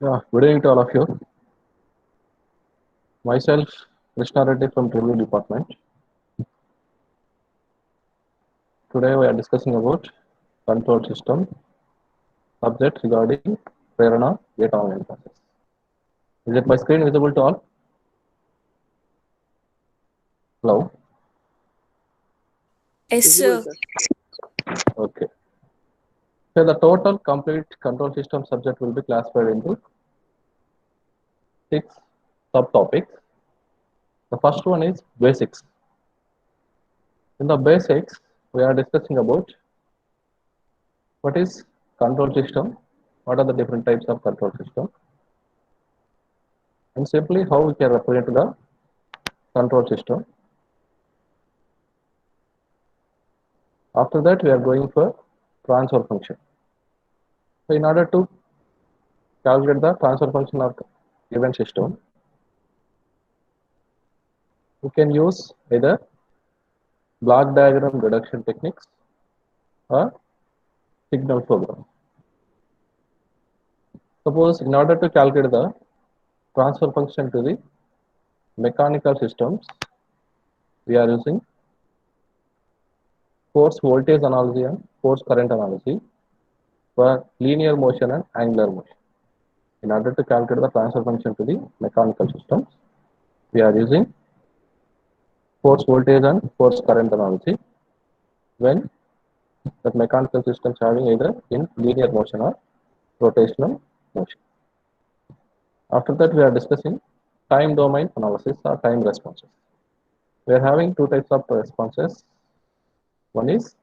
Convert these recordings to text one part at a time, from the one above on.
Yeah, good evening to all of you. Myself, Krishna Reddy from Review Department. Today we are discussing about control system subject regarding Prerana Gate Online classes. Is it my screen visible to all? Hello. Yes, Visible, sir. sir. Okay. So the total complete control system subject will be classified into six subtopics. The first one is basics. In the basics, we are discussing about what is control system, what are the different types of control system, and simply how we can represent the control system. After that, we are going for transfer function. So in order to calculate the transfer function of given system, we can use either block diagram reduction techniques or signal flow graph. Suppose in order to calculate the transfer function to the mechanical systems, we are using force voltage analogy and force current analogy for linear motion and angular motion. In order to calculate the transfer function to the mechanical systems, we are using force voltage and force current analogy when the mechanical systems having either in linear motion or rotational motion. After that, we are discussing time domain analysis or time responses. We are having two types of responses. One is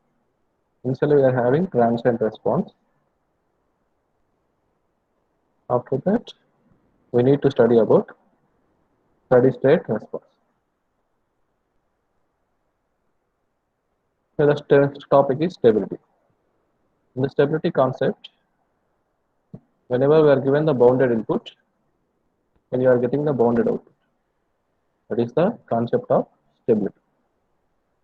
initially we are having transient response. After that, we need to study about steady state response. So the topic is stability. In the stability concept, whenever we are given the bounded input, when you are getting the bounded output, that is the concept of stability.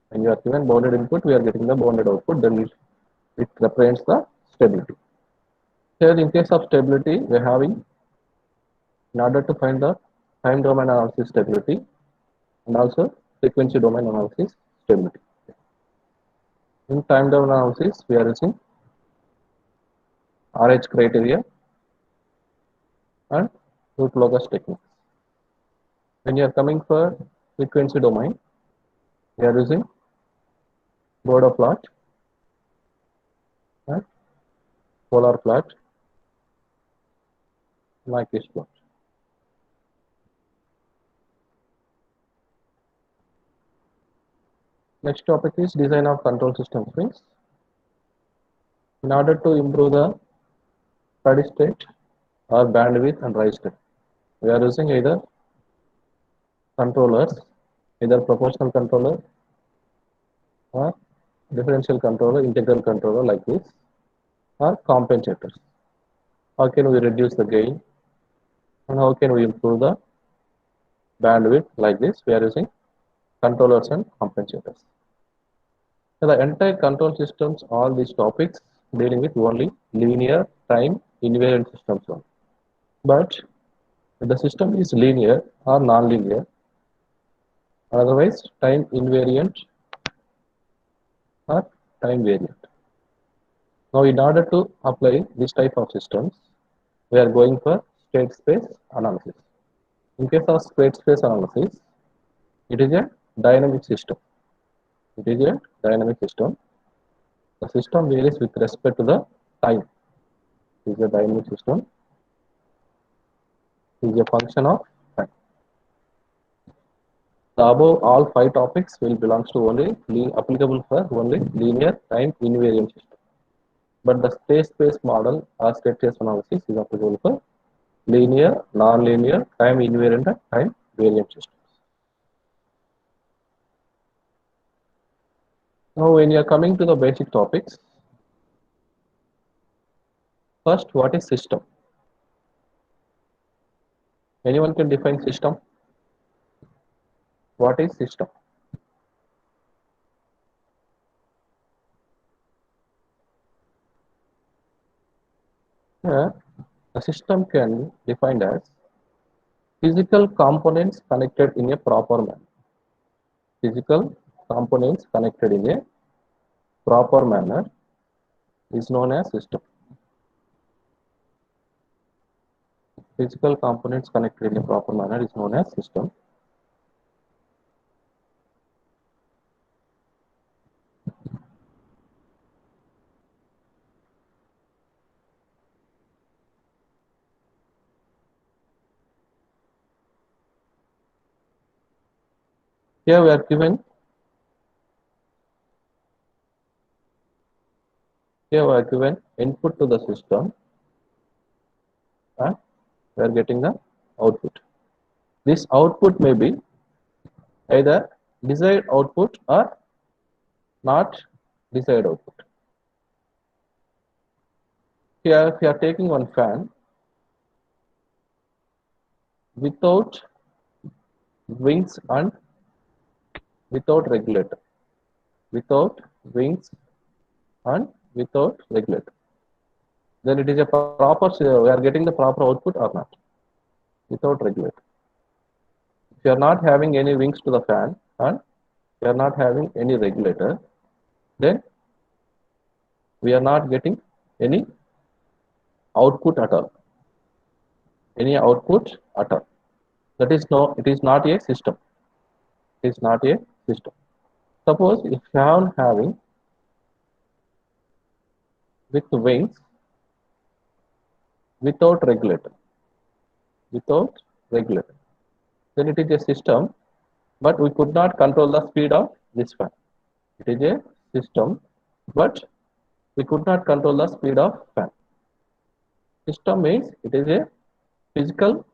When you are given bounded input, we are getting the bounded output, then it represents the stability. Here, in case of stability, we are having, in order to find the time domain analysis stability and also frequency domain analysis stability. In time domain analysis, we are using RH criteria and root locus techniques. When you are coming for frequency domain, we are using Borda plot and polar plot, Nyquist plot. Next topic is design of control system swings. In order to improve the steady state or bandwidth and rise state, we are using either controllers, either proportional controller or differential controller, integral controller like this, or compensators. How can we reduce the gain and how can we improve the bandwidth like this? We are using controllers and compensators. So the entire control systems, all these topics dealing with only linear time invariant systems only. But if the system is linear or non-linear, otherwise time invariant or time variant. Now, in order to apply this type of systems, we are going for state space analysis. In case of state space analysis, it is a dynamic system. It is a dynamic system. The system varies with respect to the time. It is a dynamic system. It is a function of time. The above all five topics will belongs to only applicable for only linear time invariant system. But the state space model or state space analysis is applicable for linear, non-linear, time invariant, and time variant systems. Now, when you are coming to the basic topics, first, what is system? Anyone can define system? What is system? Yeah. A system can be defined as physical components connected in a proper manner. Physical components connected in a proper manner is known as system. Physical components connected in a proper manner is known as system. Here we are given input to the system and we are getting the output. This output may be either desired output or not desired output. Here if you are taking one fan without wings and without regulator, without wings and without regulator, then it is a proper, we are getting the proper output or not without regulator. If you are not having any wings to the fan and you are not having any regulator, then we are not getting any output at all. Any output at all. That is no, it is not a system. It is not a system. Suppose if fan having with wings without regulator, without regulator, then it is a system, but we could not control the speed of this fan. It is a system, but we could not control the speed of fan. System means it is a physical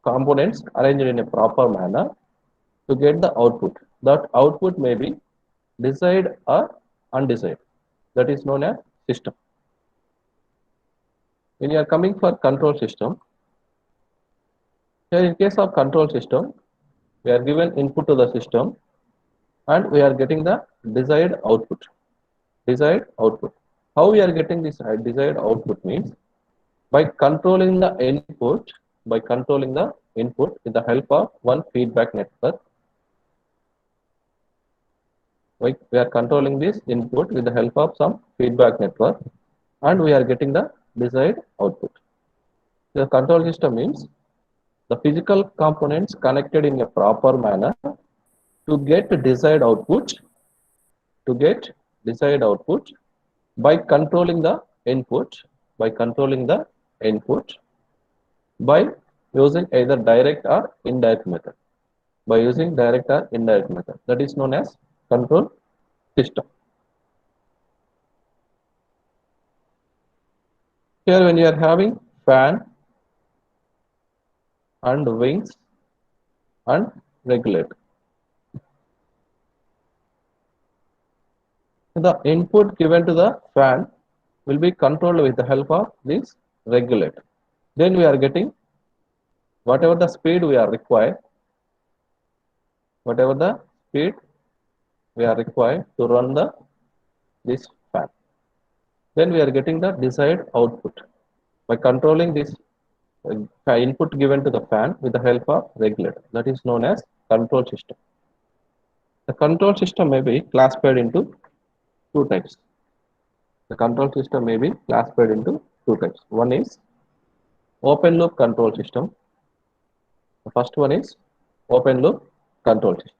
components arranged in a proper manner to get the output. That output may be desired or undesired. That is known as system. When you are coming for control system, here in case of control system, we are given input to the system and we are getting the desired output. Desired output. How we are getting this desired output means by controlling the input, with the help of one feedback network. Like we are controlling this input with the help of some feedback network and we are getting the desired output. The control system means the physical components connected in a proper manner to get desired output, by controlling the input, by using either direct or indirect method. That is known as control system. Here when you are having fan and wings and regulator, the input given to the fan will be controlled with the help of this regulator. Then we are getting whatever the speed we are required, to run this fan. Then we are getting the desired output by controlling this input given to the fan with the help of regulator. That is known as control system. The control system may be classified into two types. One is open loop control system. The first one is open loop control system.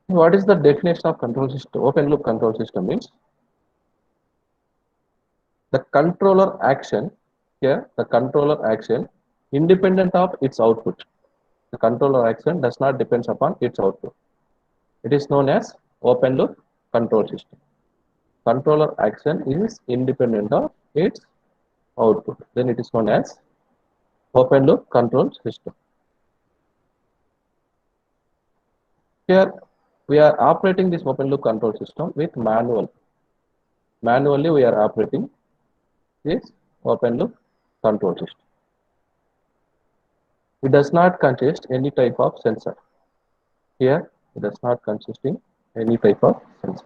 What is the definition of control system? Open loop control system means the controller action independent of its output. The controller action does not depend upon its output. It is known as open loop control system. Controller action is independent of its output. Then it is known as open loop control system. Here we are operating this open loop control system with manually we are operating this open loop control system. It does not consist any type of sensor. Here it does not consist in any type of sensor.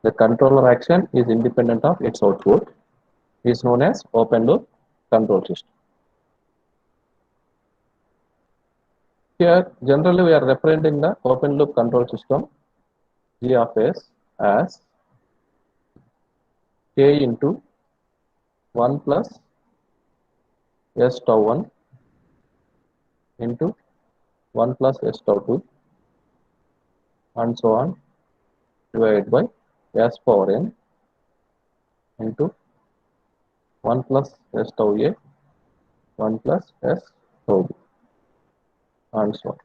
The controller action is independent of its output, is known as open loop control system. Here, generally we are representing the open loop control system G of S as K into 1 plus S tau 1 into 1 plus S tau 2 and so on divided by S power n into 1 plus S tau A, 1 plus S tau B and so on.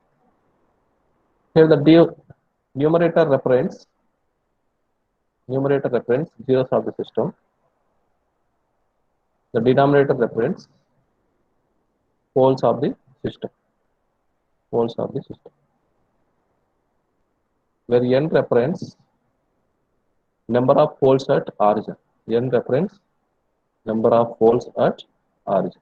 Here the numerator represents zeros of the system. The denominator represents poles of the system. Where n represents number of poles at origin. N represents number of poles at origin.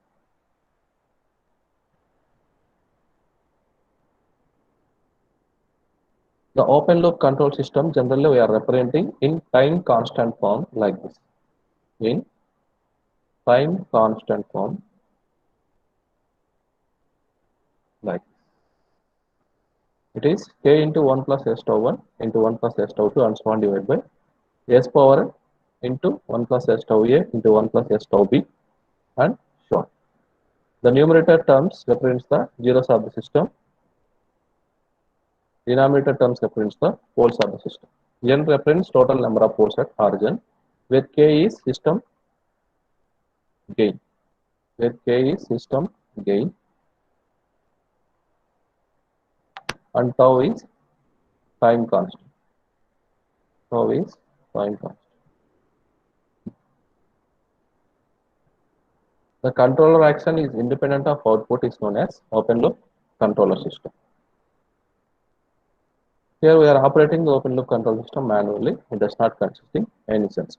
The open loop control system generally we are representing in time constant form like this. In time constant form like this. It is K into 1 plus S tau 1 into 1 plus S tau 2 and so on divided by S power n into 1 plus S tau A into 1 plus S tau B and so on. The numerator terms represents the zeros of the system. Denominator terms represents the poles of the system. N represents total number of poles at origin, where K is system gain. And tau is time constant. The controller action is independent of output is known as open loop controller system. Here we are operating the open loop control system manually. It does not consisting any sensor.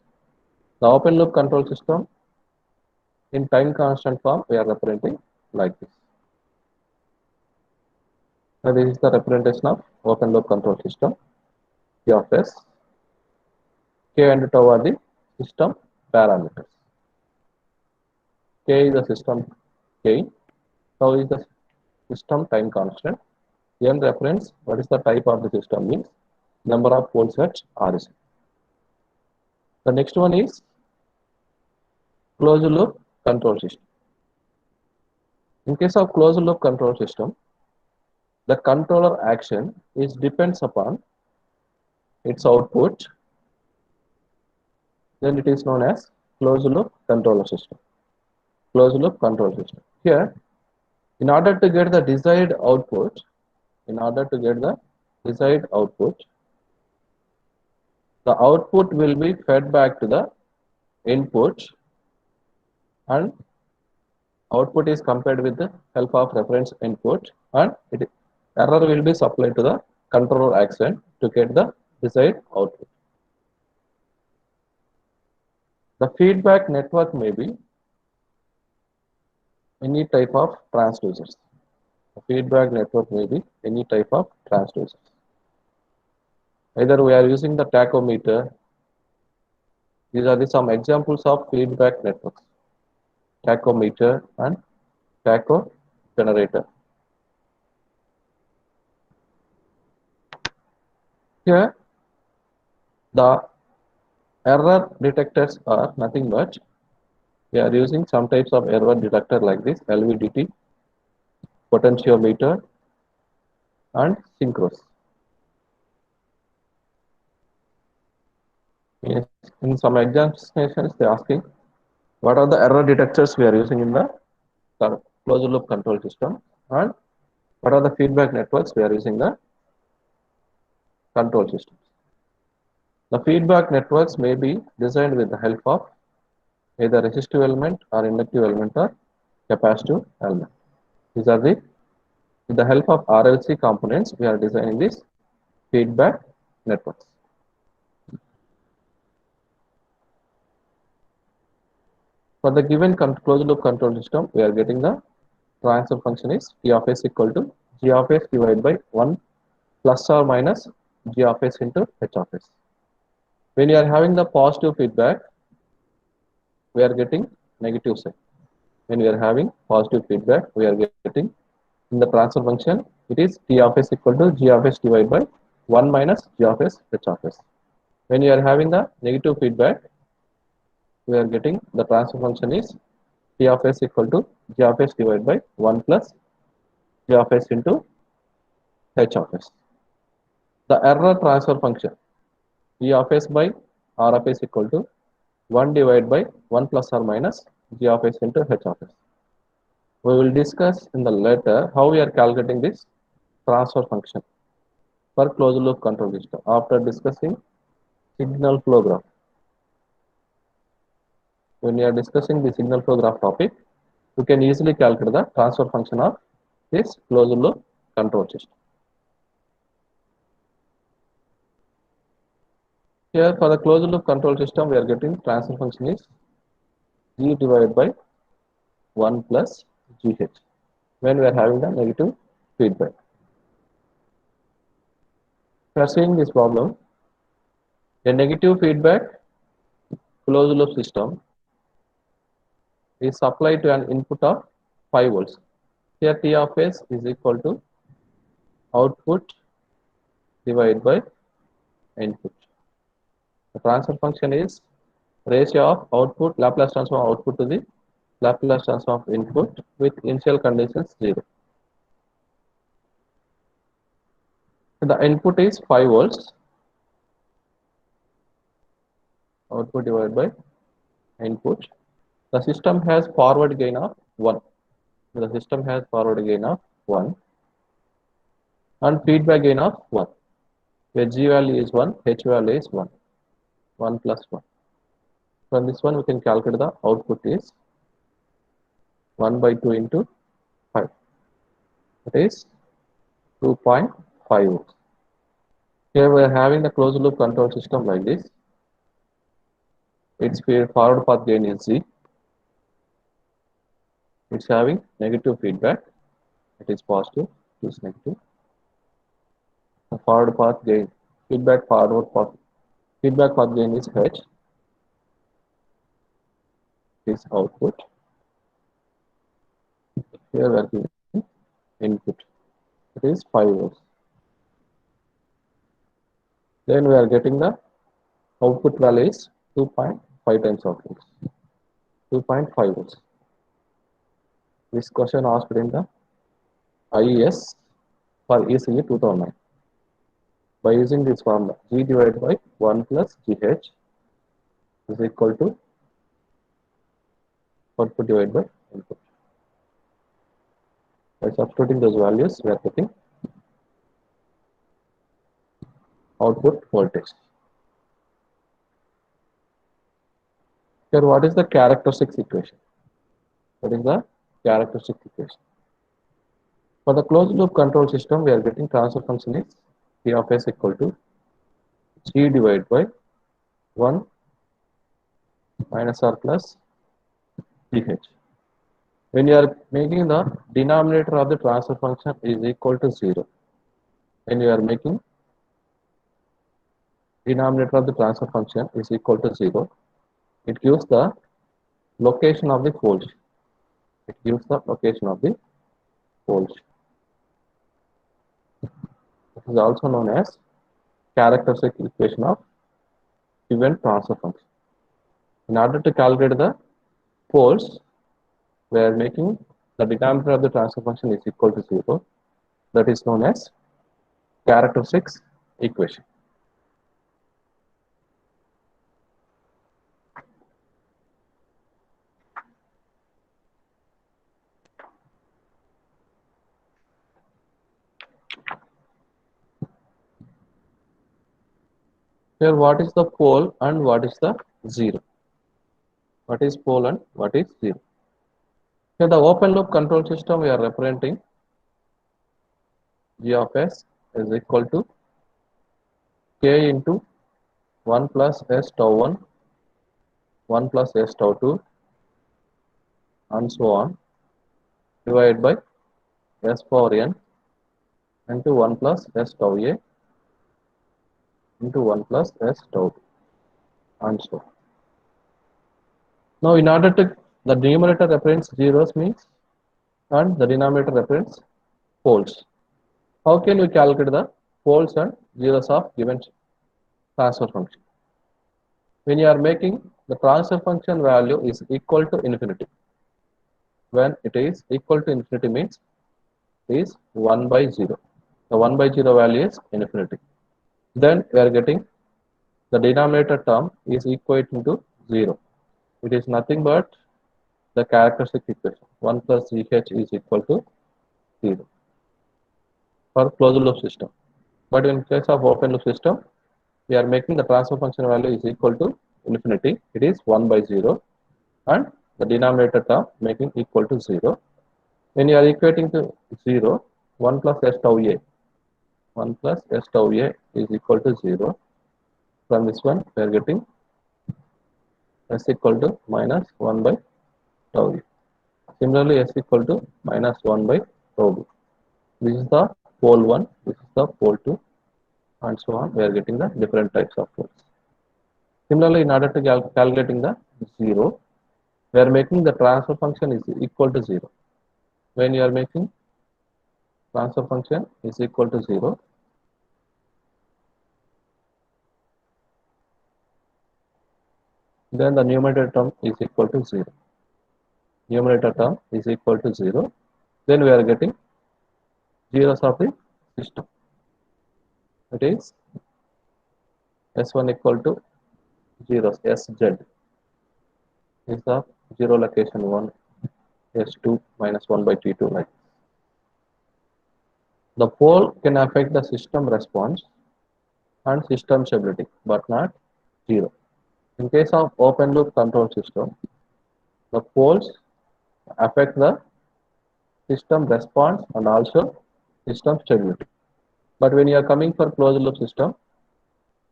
The open loop control system in time constant form we are representing like this. Now this is the representation of open loop control system. P of S, K and tau are the system parameters. K is the system gain, tau is the system time constant. N reference, what is the type of the system means number of poles at origin. The next one is closed loop control system. In case of closed loop control system, the controller action is depends upon its output, then it is known as closed loop controller system. Here, in order to get the desired output, the output will be fed back to the input and output is compared with the help of reference input and error will be supplied to the controller action to get the desired output. The feedback network may be any type of transducers. Either we are using the tachometer. These are some examples of feedback networks. Tachometer and tacho generator. Here, the error detectors are nothing but we are using some types of error detector like this LVDT, potentiometer, and synchros. Yes, in some examinations, they are asking what are the error detectors we are using in the closed loop control system and what are the feedback networks we are using in the control systems. The feedback networks may be designed with the help of either resistive element or inductive element or capacitive element. These are with the help of RLC components we are designing these feedback networks. For the given closed loop control system, we are getting the transfer function is T of S equal to G of S divided by 1 plus or minus G of S into H of S. When you are having the positive feedback, we are getting negative sign. When we are having positive feedback, we are getting in the transfer function, it is T of s equal to G of s divided by 1 minus G of s H of s. When you are having the negative feedback, we are getting the transfer function is T of s equal to G of s divided by 1 plus G of s into H of s. The error transfer function E of s by R of s equal to 1 divided by 1 plus or minus G of s into H of s. We will discuss in the later how we are calculating this transfer function for closed loop control system after discussing signal flow graph. When we are discussing the signal flow graph topic, you can easily calculate the transfer function of this closed loop control system. Here for the closed loop control system, we are getting transfer function is G divided by 1 plus GH when we are having the negative feedback. We are seeing this problem. A negative feedback closed loop system is supplied to an input of 5 volts. Here T of S is equal to output divided by input. The transfer function is ratio of output Laplace transform of output to the Laplace transform of input with initial conditions 0. The input is 5 volts, output divided by input. The system has forward gain of 1. The system has forward gain of 1 and feedback gain of 1. Where G value is 1, H value is 1, 1 plus 1. From this one, we can calculate the output is 1 by 2 into 5. That is 2.5 volts. Here we are having the closed loop control system like this. Its forward path gain is Z. It's having negative feedback. It is positive. It is negative. The forward path gain, feedback path gain is H. Is output. Here we are giving input. It is 5 volts. Then we are getting the output value is 2.5 times of volts. 2.5 volts. This question asked in the IES for ECE 2009. By using this formula, G divided by 1 plus GH is equal to output divided by input. By substituting those values, we are getting output voltage. Here, what is the characteristics equation? What is the characteristic equation? For the closed loop control system, we are getting transfer function is T of S equal to G divided by 1 minus R plus GH. When you are making the denominator of the transfer function is equal to 0, when you are making denominator of the transfer function is equal to 0, it gives the location of the poles. It gives the location of the poles. It is also known as characteristic equation of given transfer function. In order to calculate the poles, we are making the denominator of the transfer function is equal to 0. That is known as characteristics equation. Here, what is the pole and what is the zero? What is pole and what is zero? Here, the open loop control system we are representing G of S is equal to K into 1 plus S tau 1, 1 plus S tau 2, and so on, divided by S power n into 1 plus S tau A into 1 plus S tau 2. and so on. Now, in order to the numerator represents zeros means and the denominator represents poles. How can we calculate the poles and zeros of given transfer function? When you are making the transfer function value is equal to infinity. When it is equal to infinity means it is 1 by 0. The 1 by 0 value is infinity. Then we are getting the denominator term is equating to 0. It is nothing but the characteristic equation 1 plus gh is equal to 0 for closed loop system. But in case of open loop system, we are making the transfer function value is equal to infinity. It is 1 by 0 and the denominator term making equal to 0. When you are equating to 0, 1 plus s tau a, 1 plus s tau a is equal to 0. From this one, we are getting s equal to minus 1 by tau a. Similarly, s equal to minus 1 by tau b. This is the pole 1, this is the pole 2, and so on. We are getting the different types of poles. Similarly, in order to calculating the 0, we are making the transfer function is equal to 0. When you are making transfer function is equal to 0, then the numerator term is equal to 0. Numerator term is equal to 0. Then we are getting zeros of the system. It is S1 equal to zeros, Sz is the 0 location 1, S2 minus 1 by T2 like. The pole can affect the system response and system stability, but not 0. In case of open loop control system, the poles affect the system response and also system stability. But when you are coming for closed loop system,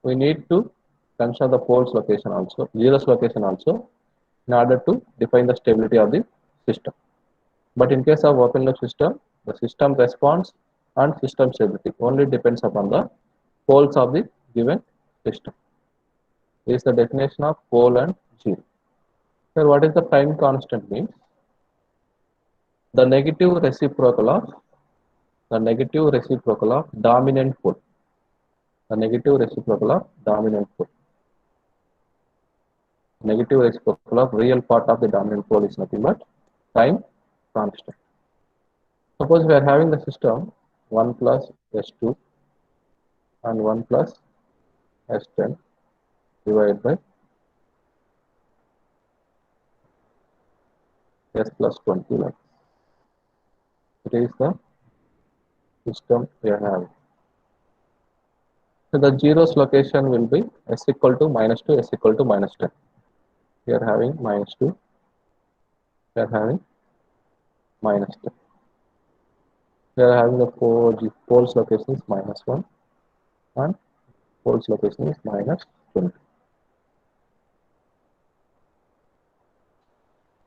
we need to consider the poles location also, zeros location also, in order to define the stability of the system. But in case of open loop system, the system response and system stability only depends upon the poles of the given system. This is the definition of pole and zero. Here, what is the time constant means? The negative reciprocal of dominant pole. The negative reciprocal of dominant pole. Negative reciprocal of real part of the dominant pole is nothing but time constant. Suppose we are having the system 1 plus S2 and 1 plus S10 divided by S plus 20 like. It is the system we are having. So the zeros location will be S equal to minus 2, S equal to minus 10. We are having minus 2, we are having minus 10. We are having the poles location is minus 1 and poles location is minus 20.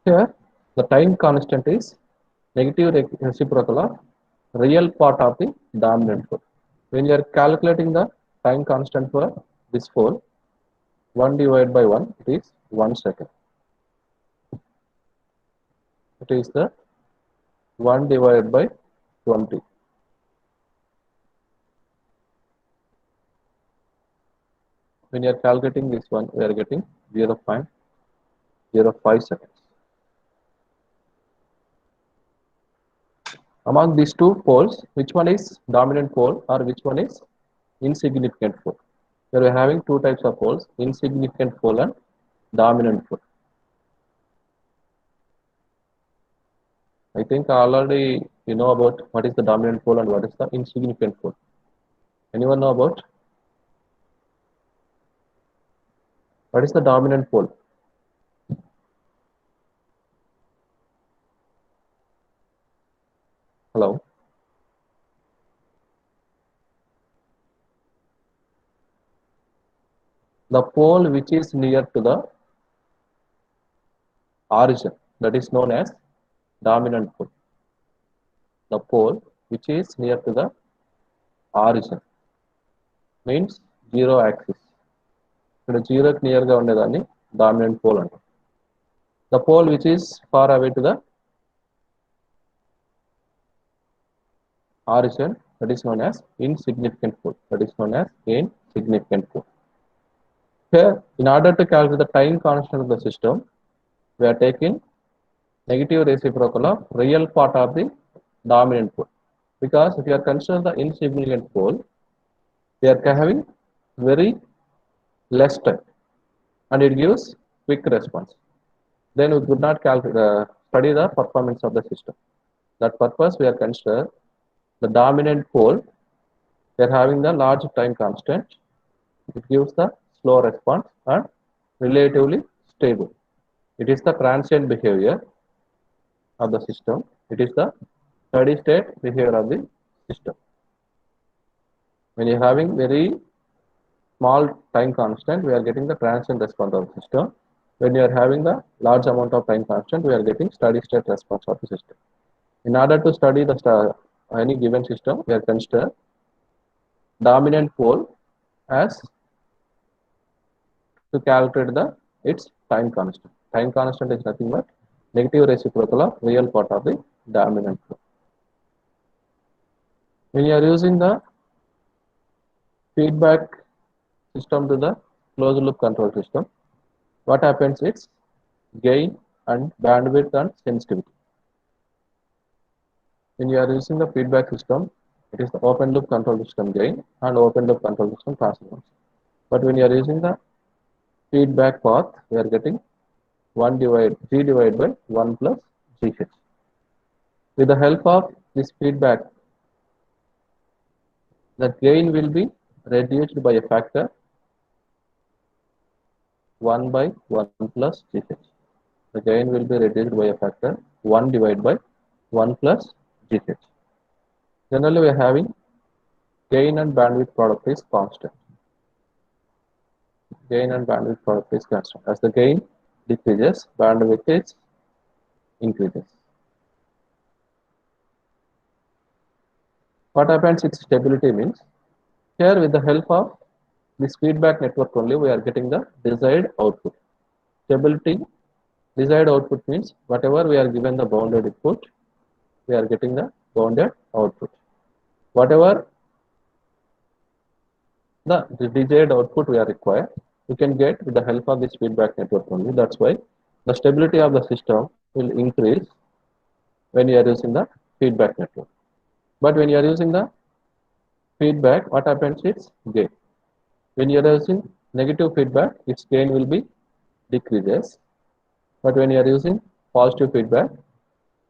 Here, the time constant is negative reciprocal of real part of the dominant pole. When you are calculating the time constant for this pole, 1 divided by 1, it is 1 second. It is the 1 divided by 20. When you are calculating this one, we are getting 0.05 seconds. Among these two poles, which one is dominant pole or which one is insignificant pole? Here we are having two types of poles, insignificant pole and dominant pole. I think already you know about what is the dominant pole and what is the insignificant pole. Anyone know about what is the dominant pole? Hello. The pole which is near to the origin, that is known as dominant pole. The pole which is near to the origin means zero axis. ఇక్కడ జీరోకి నియర్గా ఉండేదాన్ని dominant pole అంటాం. The pole which is far away to the origin, that is known as insignificant pole. That is known as insignificant pole. Here, in order to calculate the time constant of the system, we are taking negative reciprocal of real part of the dominant pole. Because if you are considering the insignificant pole, we are having very less time and it gives quick response. Then we could not study the performance of the system. That purpose we are consider the dominant pole. We are having the large time constant. It gives the slow response and relatively stable. It is the transient behavior of the system. It is the steady state behavior of the system. When you are having very small time constant, we are getting the transient response of the system. When you are having the large amount of time constant, we are getting steady state response of the system. In order to study the any given system, we are consider dominant pole as to calculate its time constant. Time constant is nothing but negative reciprocal of real part of the dominant pole. When you are using the feedback system to the closed loop control system, what happens is gain and bandwidth and sensitivity. When you are using the feedback system, it is the open loop control system gain and open loop control system transfer function. But when you are using the feedback path, we are getting G divided by 1 plus GH. With the help of this feedback, the gain will be reduced by a factor 1 by 1 plus GH. The gain will be reduced by a factor 1 divided by 1 plus GH. Generally, we are having gain and bandwidth product is constant. Gain and bandwidth product is constant. As the gain decreases, bandwidth is increases. What happens with stability means, here with the help of this feedback network only, we are getting the desired output. Stability, desired output means whatever we are given the bounded input, we are getting the bounded output. Whatever the desired output we are required, we can get with the help of this feedback network only. That's why the stability of the system will increase when you are using the feedback network. But when you are using the feedback, what happens is gain. When you are using negative feedback, its gain will be decreases. But when you are using positive feedback,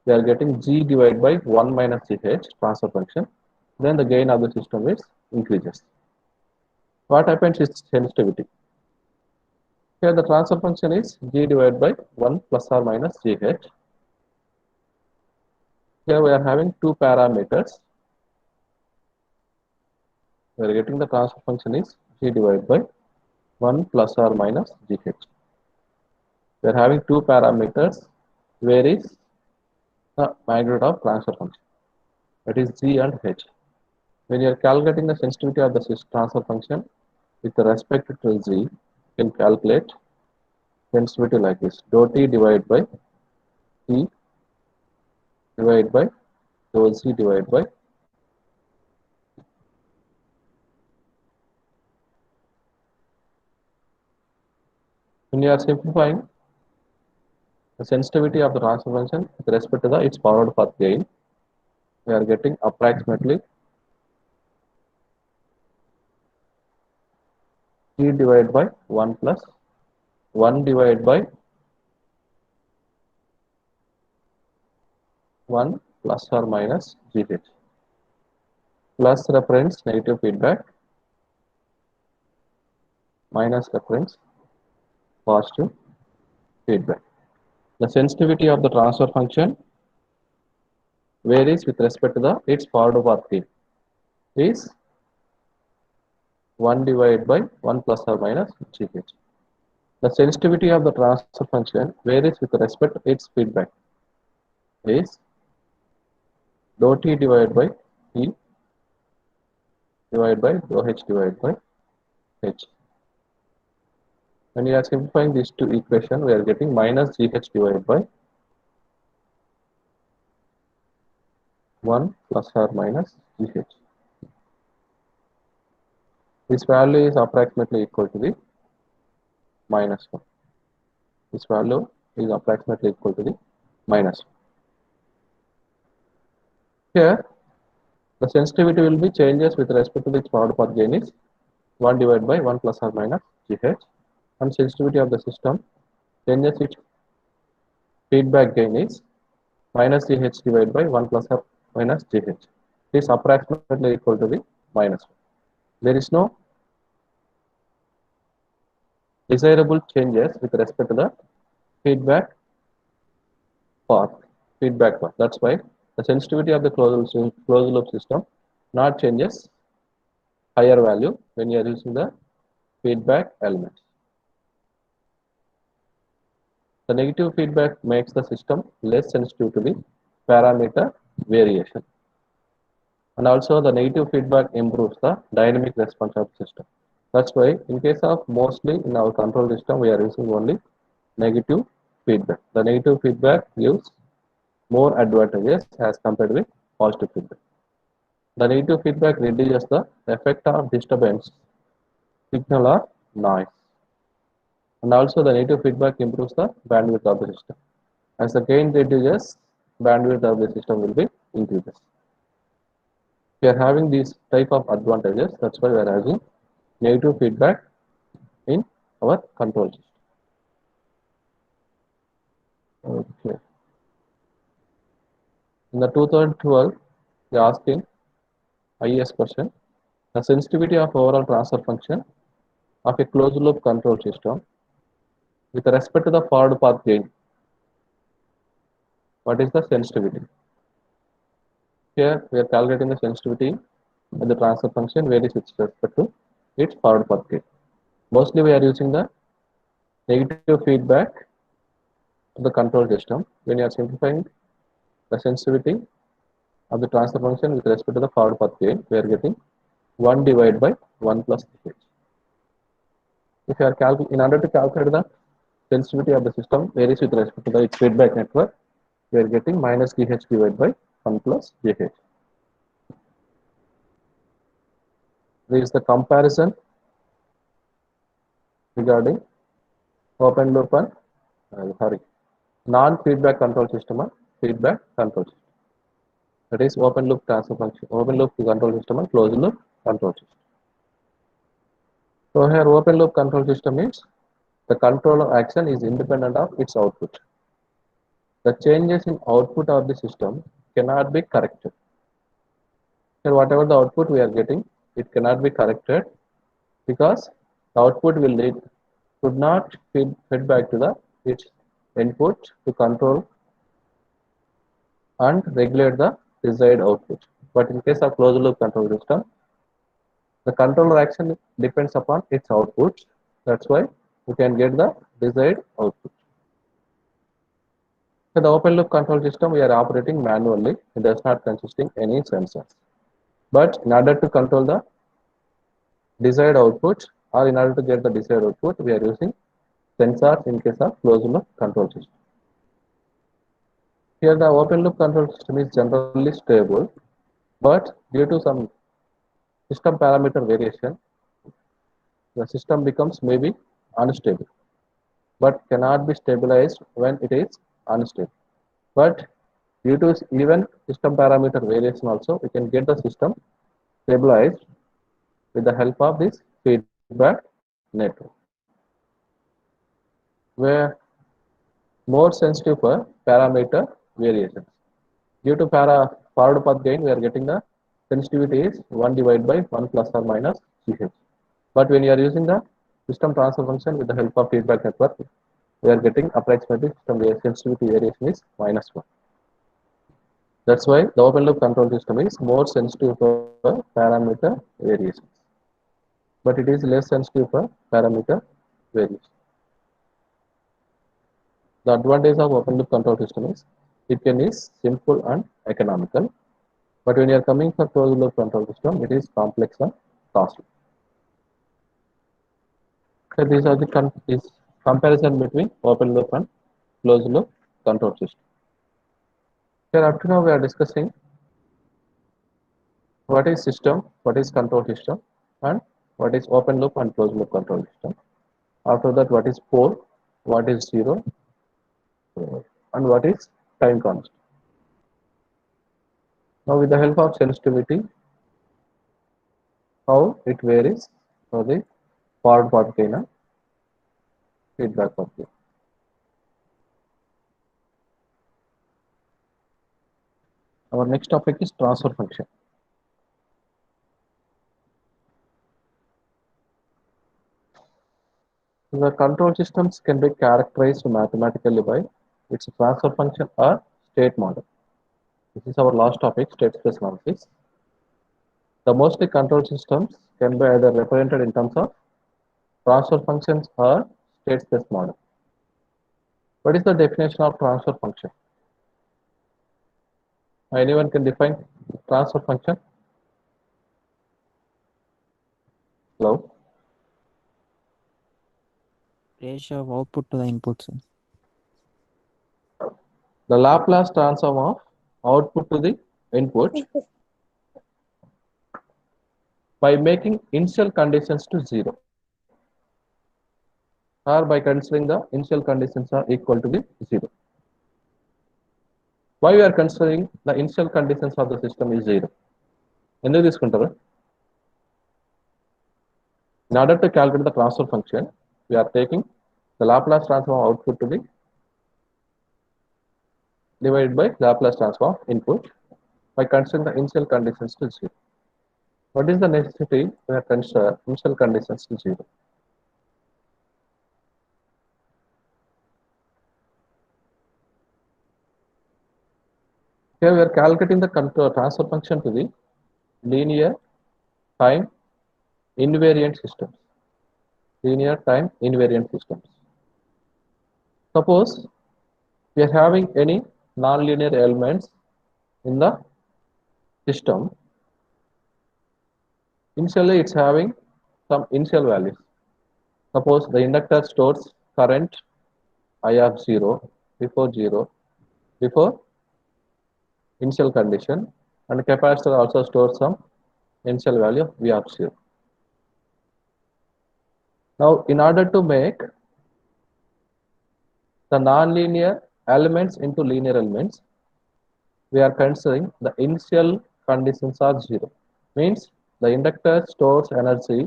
we are getting G divided by 1 minus GH transfer function. Then the gain of the system is increases. What happens is sensitivity. Here the transfer function is G divided by 1 plus or minus GH. Here we are having two parameters. We are getting the transfer function is G divided by 1 plus or minus GH. We are having two parameters. Where is the magnitude of transfer function? That is G and H. When you are calculating the sensitivity of the transfer function with respect to Z, you can calculate sensitivity like this: dou T divided by T divided by dou Z divided by. When you are simplifying the sensitivity of the transfer function with respect to its forward path gain, we are getting approximately T divided by 1 plus 1 divided by 1 plus or minus GH plus reference negative feedback minus reference positive feedback. The sensitivity of the transfer function varies with respect to its forward path gain is 1 divided by 1 plus or minus GH. The sensitivity of the transfer function varies with respect to its feedback is dou T divided by T divided by dou H divided by H. When you are simplifying these two equations, we are getting minus GH divided by 1 plus or minus GH. This value is approximately equal to the minus 1. This value is approximately equal to the minus 1. Here, the sensitivity will be changes with respect to the forward path gain is 1 divided by 1 plus or minus GH, and sensitivity of the system changes its feedback gain is minus GH divided by 1 plus or minus GH. It is approximately equal to the minus 1. There is no desirable changes with respect to the feedback path. That's why the sensitivity of the closed loop system not changes higher value when you are using the feedback elements. The negative feedback makes the system less sensitive to the parameter variation. And also the negative feedback improves the dynamic response of the system. That's why in case of mostly in our control system, we are using only negative feedback. The negative feedback gives more advantages as compared with positive feedback. The negative feedback reduces the effect of disturbance, signal or noise. And also the negative feedback improves the bandwidth of the system. As the gain reduces, bandwidth of the system will be increases. We are having these type of advantages. That's why we are having negative feedback in our control system. Okay. In the 2012, they are asking IES question. The sensitivity of overall transfer function of a closed loop control system with respect to the forward path gain. What is the sensitivity? Here we are calculating the sensitivity and the transfer function varies with respect to its forward path gain. Mostly we are using the negative feedback of the control system. When you are simplifying the sensitivity of the transfer function with respect to the forward path gain, we are getting 1 divided by 1 plus h. If you are in order to calculate the sensitivity of the system varies with respect to the its feedback network, we are getting minus GH divided by 1 plus GH. There is the comparison regarding open loop and non-feedback control system and feedback control system. That is open loop transfer function, open loop control system and closed loop control system. So here open loop control system means the controller action is independent of its output. The changes in output of the system cannot be corrected. Here whatever the output we are getting, it cannot be corrected because the output will lead should not feed back to the its input to control and regulate the desired output. But in case of closed loop control system, the controller action depends upon its output. That's why we can get the desired output. So the open loop control system we are operating manually. It does not consisting any sensors. But in order to control the desired output or in order to get the desired output, we are using sensors in case of closed loop control system. Here the open loop control system is generally stable, but due to some system parameter variation, the system becomes maybe unstable, but cannot be stabilized when it is unstable. But due to even system parameter variation also, we can get the system stabilized with the help of this feedback network, where more sensitive for parameter variations. Due to forward path gain, we are getting the sensitivity is 1 divided by 1 plus or minus GH. But when you are using the system transfer function with the help of feedback network, we are getting approximately system sensitivity variation is minus 1. That's why the open loop control system is more sensitive for parameter variations, but it is less sensitive for parameter variation. The advantage of open loop control system is it can is simple and economical, but when you are coming for closed loop control system, it is complex and costly. So these are the this comparison between open loop and closed loop control system. Here up to now we are discussing what is system, what is control system, and what is open loop and closed loop control system. After that, what is pole, what is zero, and what is time constant. Now, with the help of sensitivity, how it varies for the forward path gain and feedback path gain. Our next topic is transfer function. The control systems can be characterized mathematically by its transfer function or state model. This is our last topic, state space analysis. The mostly control systems can be either represented in terms of transfer functions or state space model. What is the definition of transfer function? Anyone can define transfer function? Hello? Ratio of output to the input, sir. The Laplace transform of output to the input by making initial conditions to 0 or by considering the initial conditions are equal to the 0. Why we are considering the initial conditions of the system is 0? ఎందుకు తీసుకుంటారు? In order to calculate the transfer function, we are taking the Laplace transform of output to be divided by Laplace transform of input by considering the initial conditions to 0. What is the necessity we are consider initial conditions to 0? Here we are calculating the control transfer function to the linear time invariant systems. Linear time invariant systems. Suppose we are having any nonlinear elements in the system. Initially, it's having some initial values. Suppose the inductor stores current I of 0 before initial condition, and the capacitor also stores some initial value V of 0. Now, in order to make the nonlinear elements into linear elements, we are considering the initial conditions are 0. Means the inductor stores energy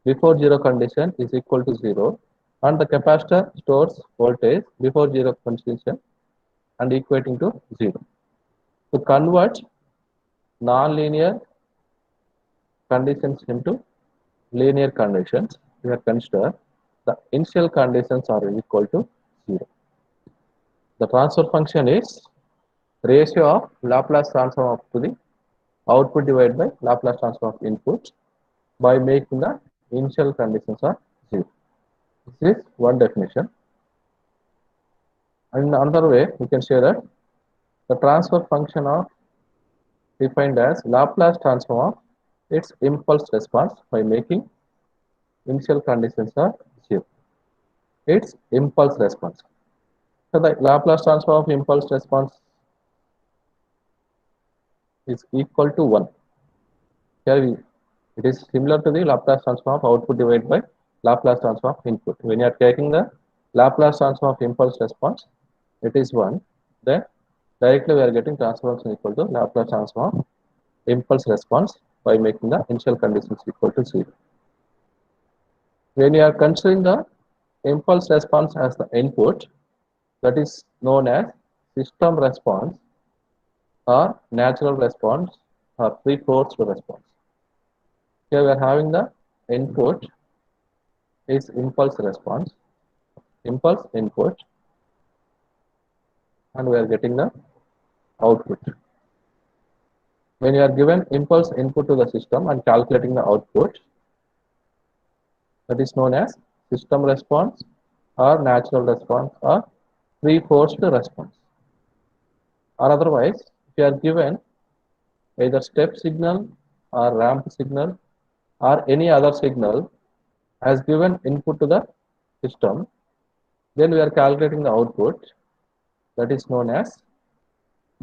before 0 condition is equal to 0, and the capacitor stores voltage before 0 condition and equating to 0. To convert nonlinear conditions into linear conditions, we are consider the initial conditions are equal to 0. The transfer function is ratio of Laplace transform of to the output divided by Laplace transform of input by making the initial conditions are 0. This is one definition. And in another way, we can say that the transfer function of defined as Laplace transform of its impulse response by making initial conditions are 0. Its impulse response. So the Laplace transform of impulse response is equal to 1. Here it is similar to the Laplace transform of output divided by Laplace transform of input. When you are taking the Laplace transform of impulse response, it is 1. Then directly we are getting transfer function equal to Laplace transform of impulse response by making the initial conditions equal to 0. When you are considering the impulse response as the input, that is known as system response or natural response or free-force response. Here we are having the input is impulse response, impulse input, and we are getting the output. When you are given impulse input to the system and calculating the output, that is known as system response or natural response or free-forced response. Or otherwise, if you are given either step signal or ramp signal or any other signal has given input to the system, then we are calculating the output, that is known as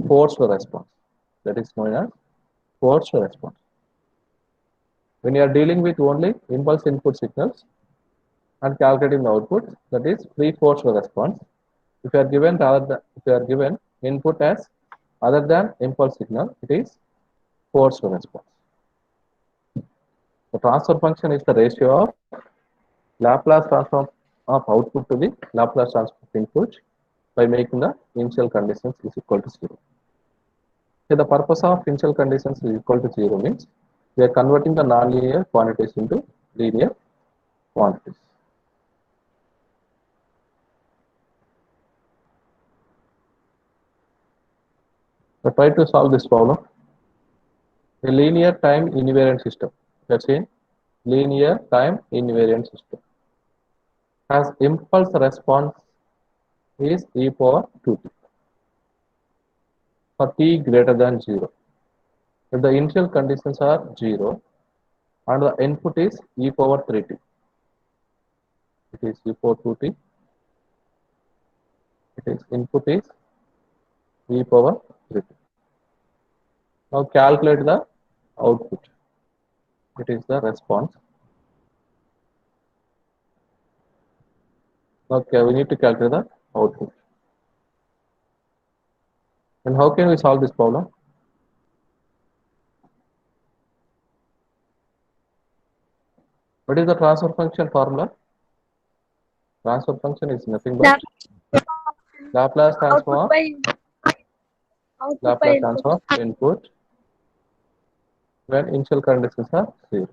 forced response. That is known as forced response. When you are dealing with only impulse input signals and calculating the output, that is free forced response. If you are given if you are given input as other than impulse signal, it is forced response. The transfer function is the ratio of Laplace transform of output to the Laplace transform of input by making the initial conditions is equal to 0. So the purpose of initial conditions is equal to 0 means we are converting the nonlinear quantities into linear quantities. So try to solve this problem. A linear time invariant system, that's in linear time invariant system, has impulse response is e power 2t for t greater than 0. If the initial conditions are 0 and the input is e power 3t, it is e power 2t, it is input is e power 3t. Now calculate the output, it is the response. Okay, we need to calculate the output. And how can we solve this problem? What is the transfer function formula? Transfer function is nothing but Laplace output transform, by Laplace input. transform input when initial conditions are 0.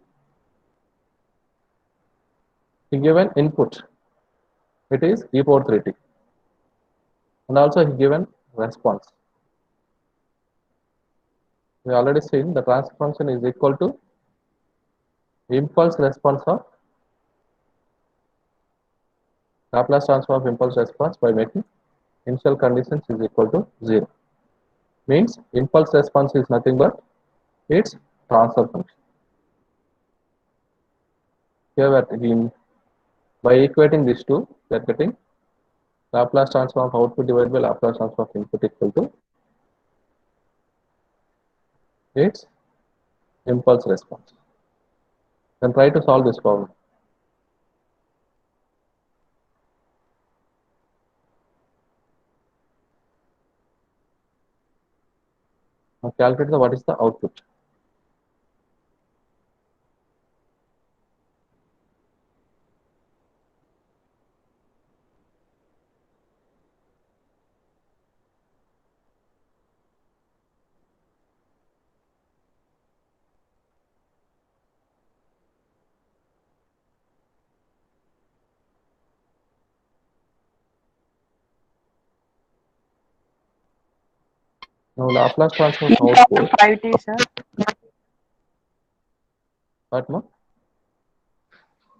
He given input, it is e power 3t, and also he given response. We already seen the transfer function is equal to impulse response of Laplace transform of impulse response by making initial conditions is equal to 0. Means impulse response is nothing but its transfer function. Here we are taking, by equating these two, we are getting Laplace transform of output divided by Laplace transform of input equal to its impulse response. Then try to solve this problem. Now calculate what is the output. Now Laplace transform of output. 5t, sir. What more?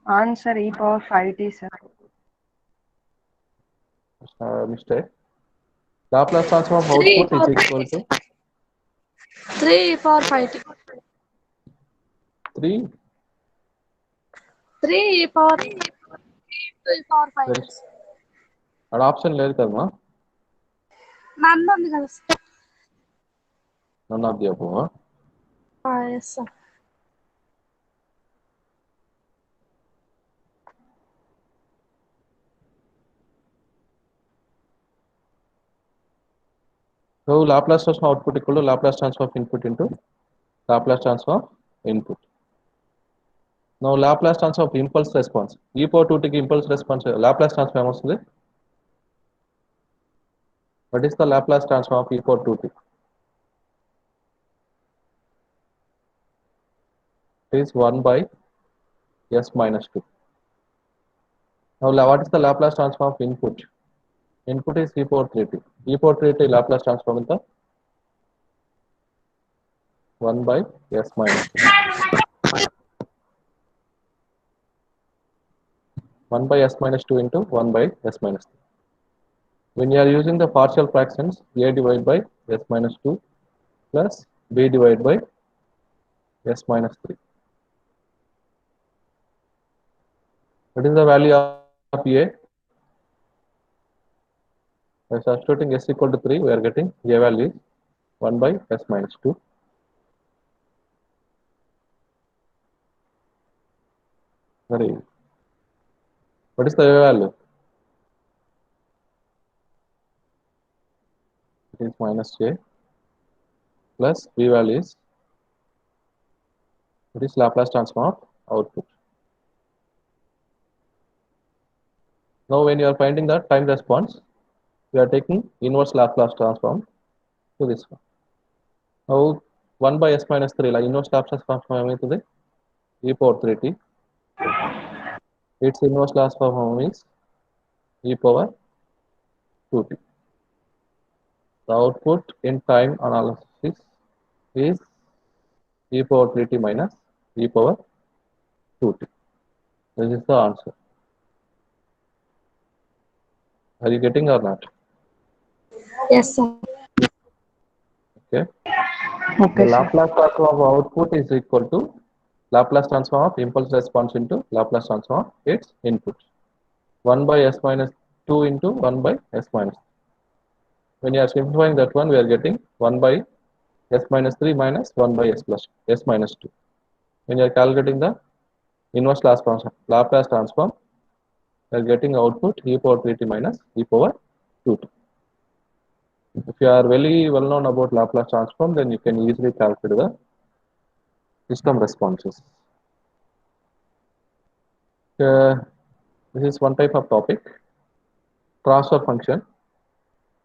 Answer e power 5t, sir. Mistake. Laplace transform of 3 output is equal to 3 for 5. 3. 3 for 2 for 5. There is an option లేదు కదమ్మా, నన్ను ఉంది కదా sir. none of the above. Yes sir. So Laplace transform output equal to Laplace transform of input into Laplace transform of input. Now Laplace transform of impulse response. E power 2t కి impulse response Laplace transform ఏమొస్తుంది? What is the Laplace transform of e power 2t? It is 1 by s minus 2. Now what is the Laplace transform of input? Input is e power 3t. E power 3t Laplace transform into 1 by s minus 2. 1 by s minus 2 into 1 by s minus 3. When you are using the partial fractions, a divided by s minus 2 plus b divided by s minus 3. What is the value of A? By substituting S equal to 3, we are getting A value is 1 by S minus 2. Very easy. What is the A value? It is minus J plus B value is, it is Laplace transform of output. Now when you are finding the time response, we are taking inverse Laplace transform to this one. Now 1 by S minus 3, like inverse Laplace transform to the e power 3t. Its inverse Laplace transform is e power 2t. The output in time analysis is e power 3t minus e power 2t. This is the answer. Are you getting or not? Yes, sir. Okay. Okay, The sir. Laplace transform of output is equal to Laplace transform of impulse response into Laplace transform of its input. 1 by S minus 2 into 1 by S minus. When you are simplifying that one, we are getting 1 by S minus 3 minus 1 by S plus S minus 2. When you are calculating the inverse Laplace transform, you are getting output e power 3t minus e power 2t. If you are very well known about Laplace transform, then you can easily calculate the system responses. This is one type of topic, transfer function.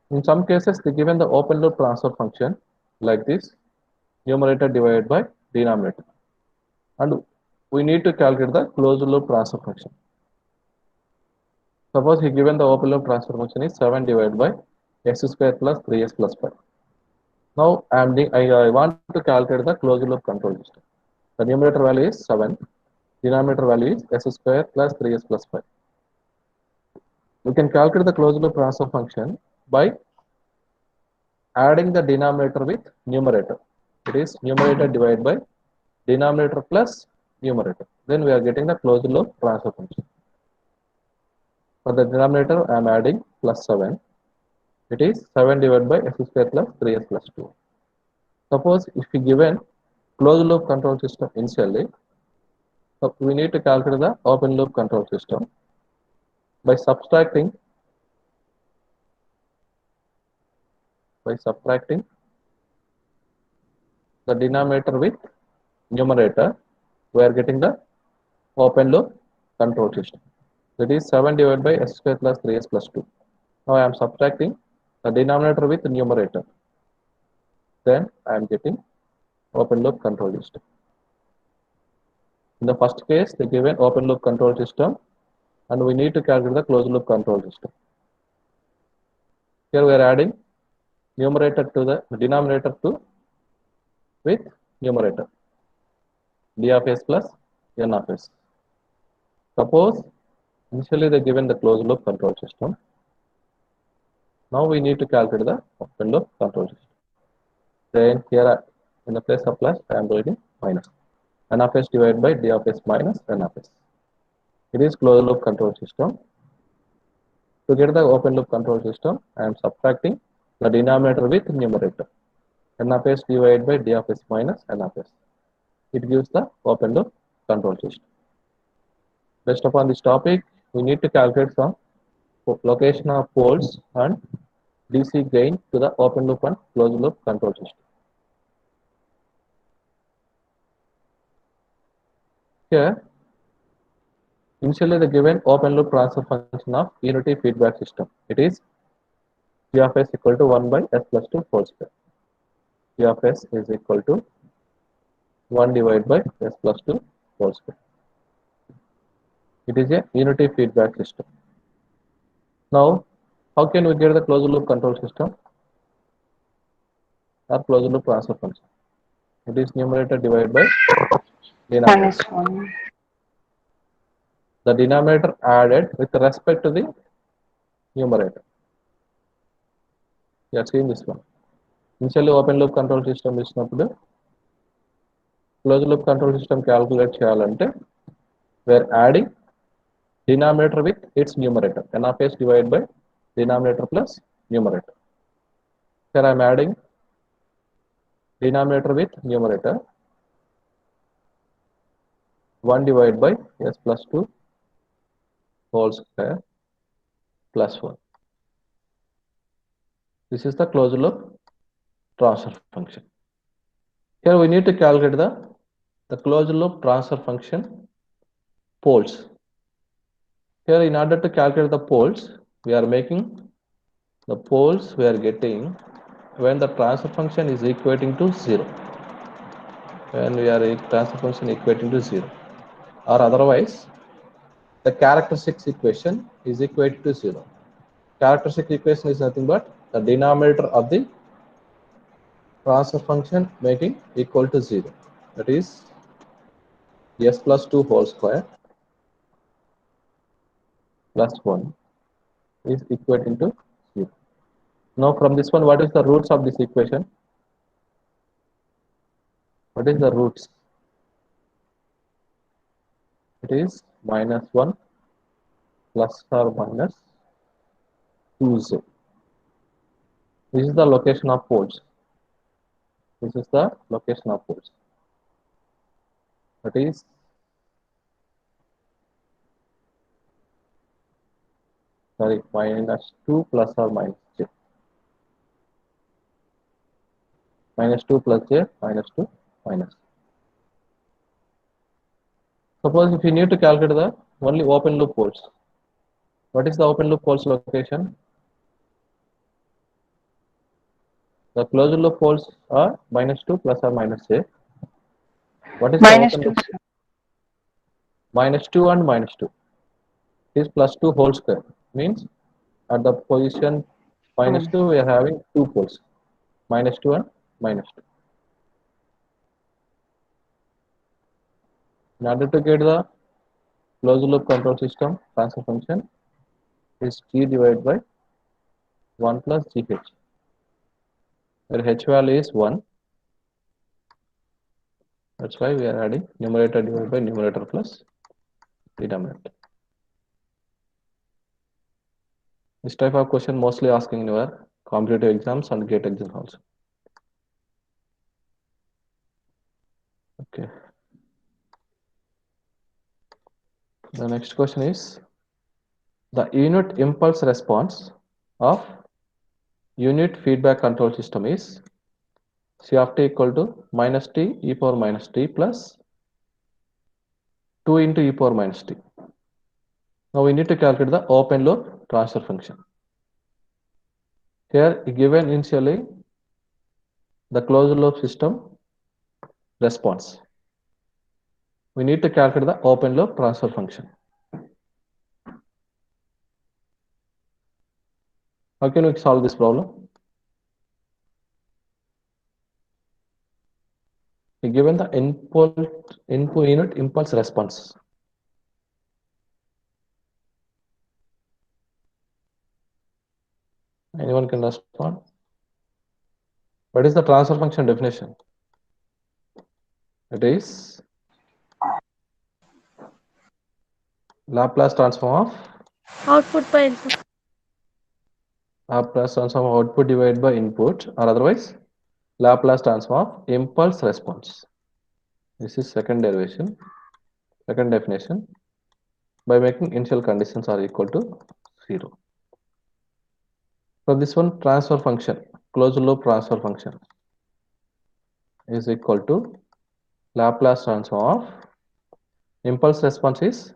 In some cases, they given the open loop transfer function like this, numerator divided by denominator, and we need to calculate the closed loop transfer function. Suppose he given the open loop transfer function is 7 divided by x square plus 3s plus 5. Now I want to calculate the closed loop control system. The numerator value is 7, denominator value is s square plus 3s plus 5. We can calculate the closed loop transfer function by adding the denominator with numerator. It is numerator divided by denominator plus numerator. Then we are getting the closed loop transfer function. For the denominator, I am adding plus 7. It is 7 divided by s square plus 3s plus 2. Suppose if we given closed loop control system initially, so we need to calculate the open loop control system by subtracting the denominator with numerator. We are getting the open loop control system. That is 7 divided by s square plus 3s plus 2. Now I am subtracting the denominator with numerator. Then I am getting open loop control system. In the first case, they given open loop control system, and we need to calculate the closed loop control system. Here we are adding numerator to the denominator to with numerator, d of s plus n of s. Suppose initially they given the closed loop control system. Now we need to calculate the open loop control system. Then here in the place of plus, I am writing minus n of s divided by d of s minus n of s. It is closed loop control system. To get the open loop control system, I am subtracting the denominator with numerator. N of s divided by d of s minus n of s. It gives the open loop control system. Based upon this topic, we need to calculate some location of poles and DC gain to the open loop and closed loop control system. Here, initially the given open loop transfer function of unity feedback system. It is G of s equal to 1 by s plus 2 whole square. G of s is equal to 1 divided by s plus 2 whole square. It is a unity feedback system. Now, how can we get the closed loop control system or closed loop transfer function? It is numerator divided by denominator. Minus 1. The denominator added with respect to the numerator. You have seen this one. Initially open loop control system ఇచ్చినప్పుడు closed loop control system calculate చేయాలంటే we are adding denominator with its numerator. N of s divided by denominator plus numerator. Here I am adding denominator with numerator. 1 divided by s plus 2 whole square plus 1. This is the closed loop transfer function. Here we need to calculate the closed loop transfer function poles. Here in order to calculate the poles, we are making the poles we are getting when the transfer function is equating to 0. When we are transfer function equating to 0, or otherwise the characteristics equation is equated to 0. Characteristic equation is nothing but the denominator of the transfer function making equal to 0. That is s plus 2 whole square plus 1 is equating to 0. Now from this one, what is the roots of this equation? What is the roots? It is minus 1 plus or minus 2z. This is the location of poles. This is the location of poles. That is minus 2 plus or minus j. Minus 2 plus j, minus 2 minus. Suppose if you need to calculate the only open loop poles. What is the open loop poles location? The closed loop poles are minus 2 plus or minus j. What is Minus the open 2, loop? sir. Minus 2 and minus 2. Is plus 2 whole square. Means at the position minus 2 we are having two poles. Minus 2 and minus 2. In order to get the closed loop control system transfer function is G divided by 1 plus GH, where H value is 1. That's why we are adding numerator divided by numerator plus denominator. This type of question mostly asking in your competitive exams and GATE exams also. Okay. The next question is the unit impulse response of unit feedback control system is C of t equal to minus t e power minus t plus 2 into e power minus t. Now we need to calculate the open loop transfer function. Here given initially the closed loop system response. We need to calculate the open loop transfer function. How can we solve this problem? Given the input unit impulse response. Anyone can respond? What is the transfer function definition? It is Laplace transform of Output by input. Laplace transform of output divided by input, or otherwise Laplace transform of impulse response. This is second derivation, second definition, by making initial conditions are equal to 0. So this one transfer function, closed loop transfer function is equal to Laplace transform of impulse response is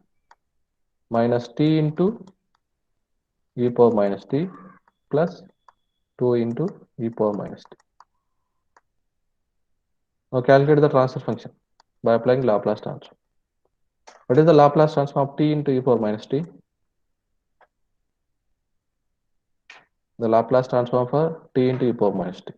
minus t into e power minus t plus 2 into e power minus t. Now calculate the transfer function by applying Laplace transform. What is the Laplace transform of t into e power minus t? The Laplace transform for t into e power minus t.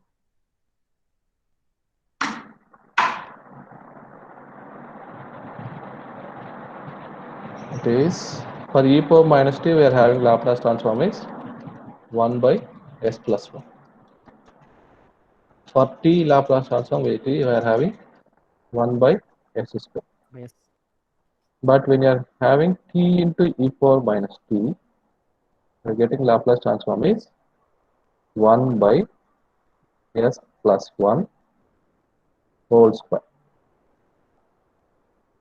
It is for e power minus t we are having Laplace transform is 1 by s plus 1. For t Laplace transform we are having 1 by s square. Yes. But when you are having t into e power minus t, you are getting Laplace transform is 1 by s plus 1 whole square.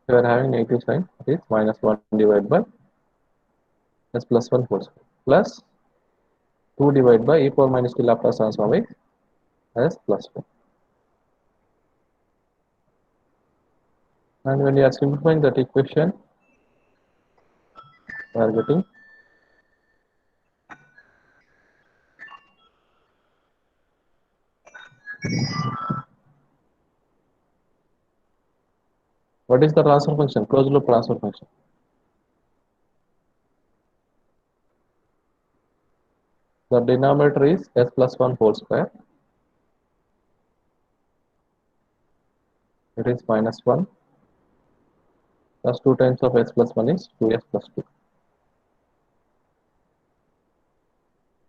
If you are having negative sign, it is minus 1 divided by s plus 1 whole square plus 2 divided by e power minus t Laplace transform is s plus 1. And when you are simplifying that equation, you are getting what is the transfer function? Closed loop transfer function. The denominator is s plus 1 whole square. It is minus 1 plus 2 times of s plus 1 is 2s plus 2.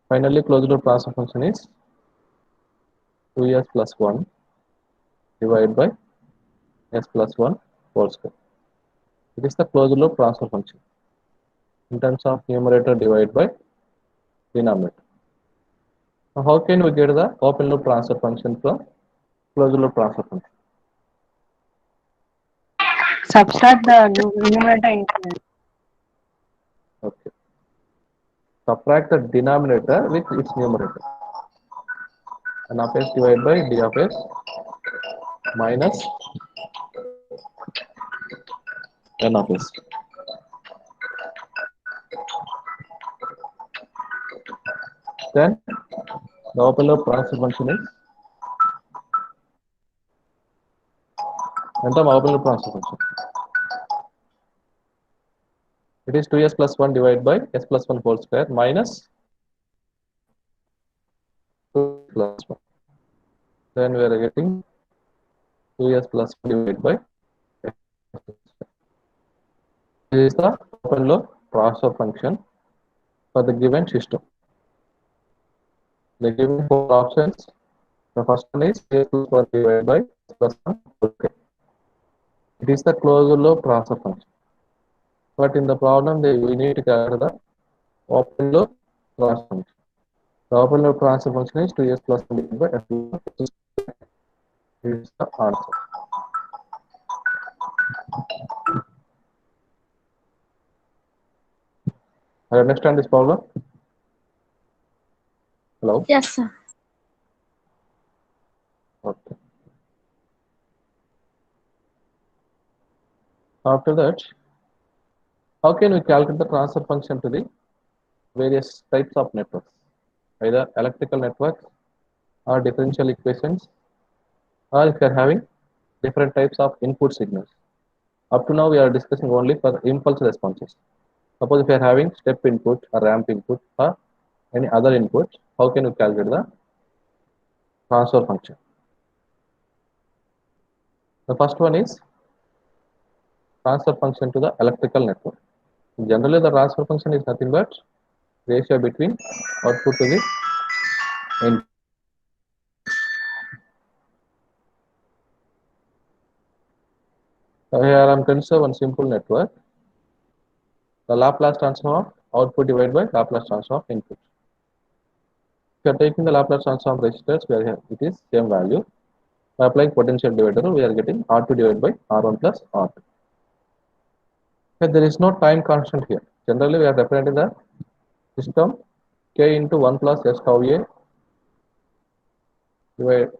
Finally, closed loop transfer function is 2s plus 1 divided by s plus 1 whole square. It is the closed loop transfer function in terms of numerator divided by denominator. Now, how can we get the open loop transfer function from closed loop transfer function? Subtract the numerator into Okay. Subtract the denominator with its numerator. N of s divided by d of s minus n of s. Then the open loop transfer function is the open loop transfer function. It is 2s plus 1 divided by s plus 1 whole square minus 2 plus 1. Then we are getting 2s plus 1 divided by s plus 1. This is the open loop transfer function for the given system. The given four options. The first one is s plus 1 divided by s plus 1 whole square. It is the closed loop transfer function. But in the problem, we need to calculate the open loop transfer function. The open loop transfer function is 2s plus 1 divided by s plus 1 square. This is the answer. I understand this problem. Hello. Yes, sir. Okay. After that, how can we calculate the transfer function to the various types of networks, either electrical networks or differential equations, or if you are having different types of input signals. Up to now, we are discussing only for impulse responses. Suppose if you are having step input or ramp input or any other input, how can you calculate the transfer function? The first one is transfer function to the electrical network. Generally, the transfer function is nothing but ratio between output to the input. So here I am consider one simple network. The Laplace transform of output divided by Laplace transform of input. If you are taking the Laplace transform resistors, where it is same value. By applying potential divider, we are getting R2 divided by R1 plus R2. Okay, there is no time constant here. Generally, we are representing the system k into 1 plus s tau a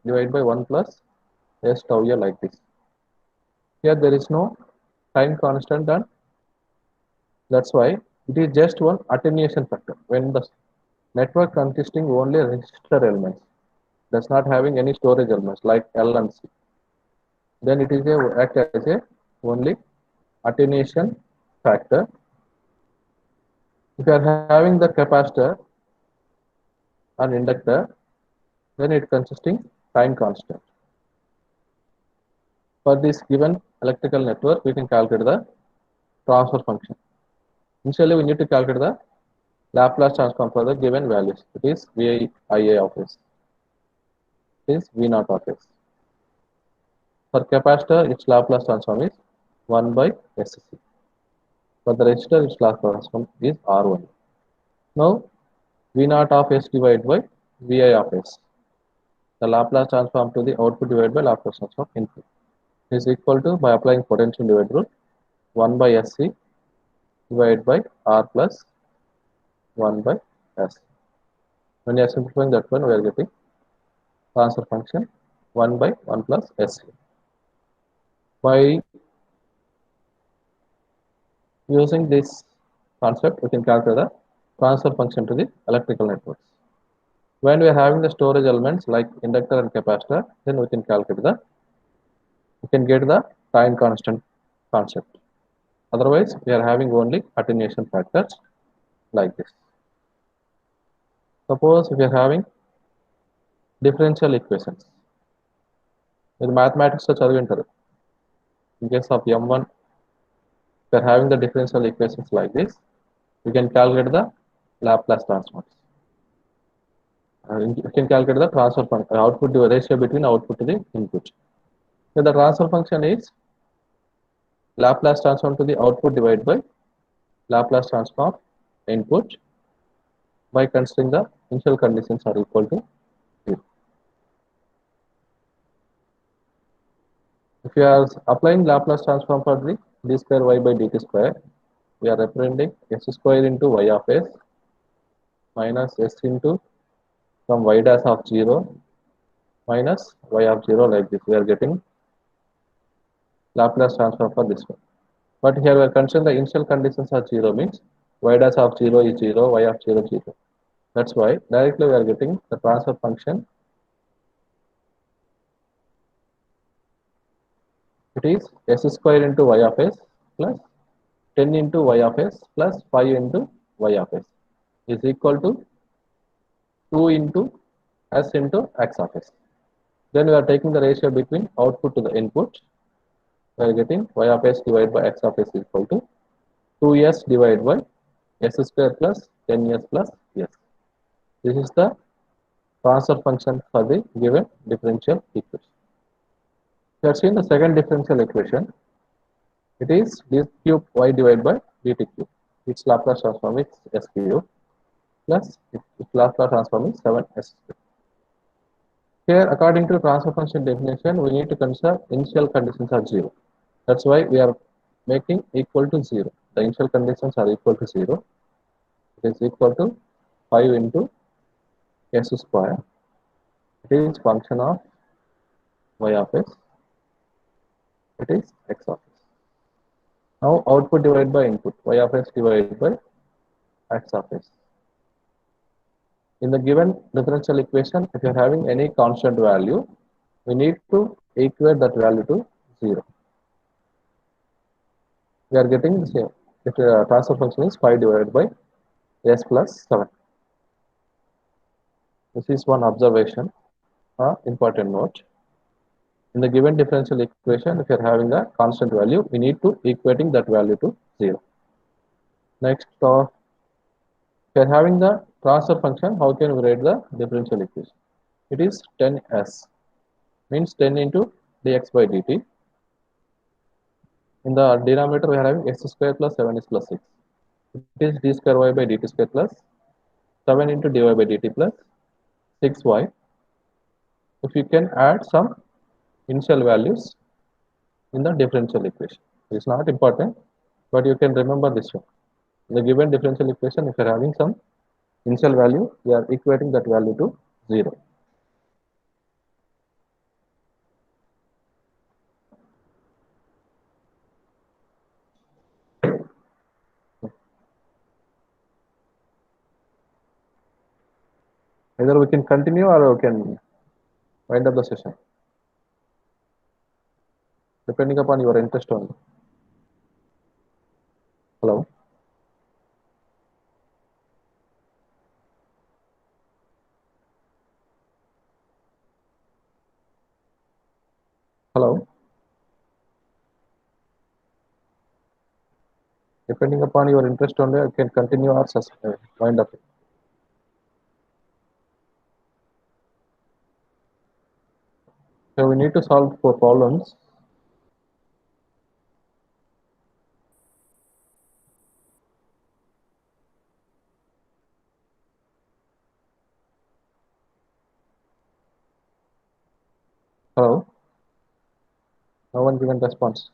divided by 1 plus s tau a like this. Here there is no time constant, and that's why it is just one attenuation factor. When the network consisting only resistor elements, does not having any storage elements like L and C, then it is act as a only attenuation factor. If you are having the capacitor and inductor, then it consisting time constant. For this given electrical network, we can calculate the transfer function. Initially, we need to calculate the Laplace transform for the given values. It is V I A of s. It is V naught of s. For capacitor, its Laplace transform is 1 by SC. but the register its Laplace transform is R1. Now V naught of S divided by Vi of S. The Laplace transform to the output divided by Laplace transform input is equal to, by applying potential divided rule, 1 by SC divided by R plus 1 by S. When you are simplifying that one, we are getting transfer function 1 by 1 plus SC. By using this concept, we can calculate the transfer function to the electrical networks. When we are having the storage elements like inductor and capacitor, then we can calculate we can get the time constant concept. Otherwise, we are having only attenuation factors like this. Suppose we are having differential equations. With mathematics చదివి ఉంటారు. In case of M1, we are having the differential equations like this. We can calculate the Laplace transforms. You can calculate the transfer function, output to ratio between output to the input. So the transfer function is Laplace transform to the output divided by Laplace transform input by considering the initial conditions are equal to 0. If you are applying Laplace transform for the d square y by dt square, we are representing s square into y of s minus s into some y dash of 0 minus y of 0 like this. We are getting Laplace transform for this one. But here we are considering the initial conditions are 0 means y dash of 0 is 0, y of 0 0. That's why directly we are getting the transfer function. It is s square into y of s plus 10 into y of s plus 5 into y of s is equal to 2 into s into x of s. Then we are taking the ratio between output to the input. We are getting y of s divided by x of s is equal to 2s divided by s square plus 10s plus s. This is the transfer function for the given differential equation. We have seen the second differential equation. It is d cube y divided by dt cube. Its Laplace transform is s cube plus its Laplace transform is 7s cube. Here, according to transfer function definition, we need to consider initial conditions are 0. That's why we are making equal to 0. The initial conditions are equal to 0. It is equal to 5 into s square. It is function of y of s. It is x of s. Now output divided by input, y of s divided by x of s. In the given differential equation, if you are having any constant value, we need to equate that value to 0. We are getting the same. If the transfer function is 5 divided by s plus 7. This is one observation, important note. In the given differential equation, if you are having a constant value, we need to equating that value to 0. Next, if you are having the transfer function, how can we write the differential equation? It is 10s, means 10 into dx by dt. In the denominator, we are having s square plus 7s plus 6. It is d square y by dt square plus 7 into dy by dt plus 6y. If you can add some initial values in the differential equation. It is not important, but you can remember this one. In the given differential equation, if you are having some initial value, we are equating that value to 0. Either we can continue or we can wind up the session, depending upon your interest only. Hello. Hello. Depending upon your interest only, I can continue or wind up it. So we need to solve 4 problems. Hello? No one given response.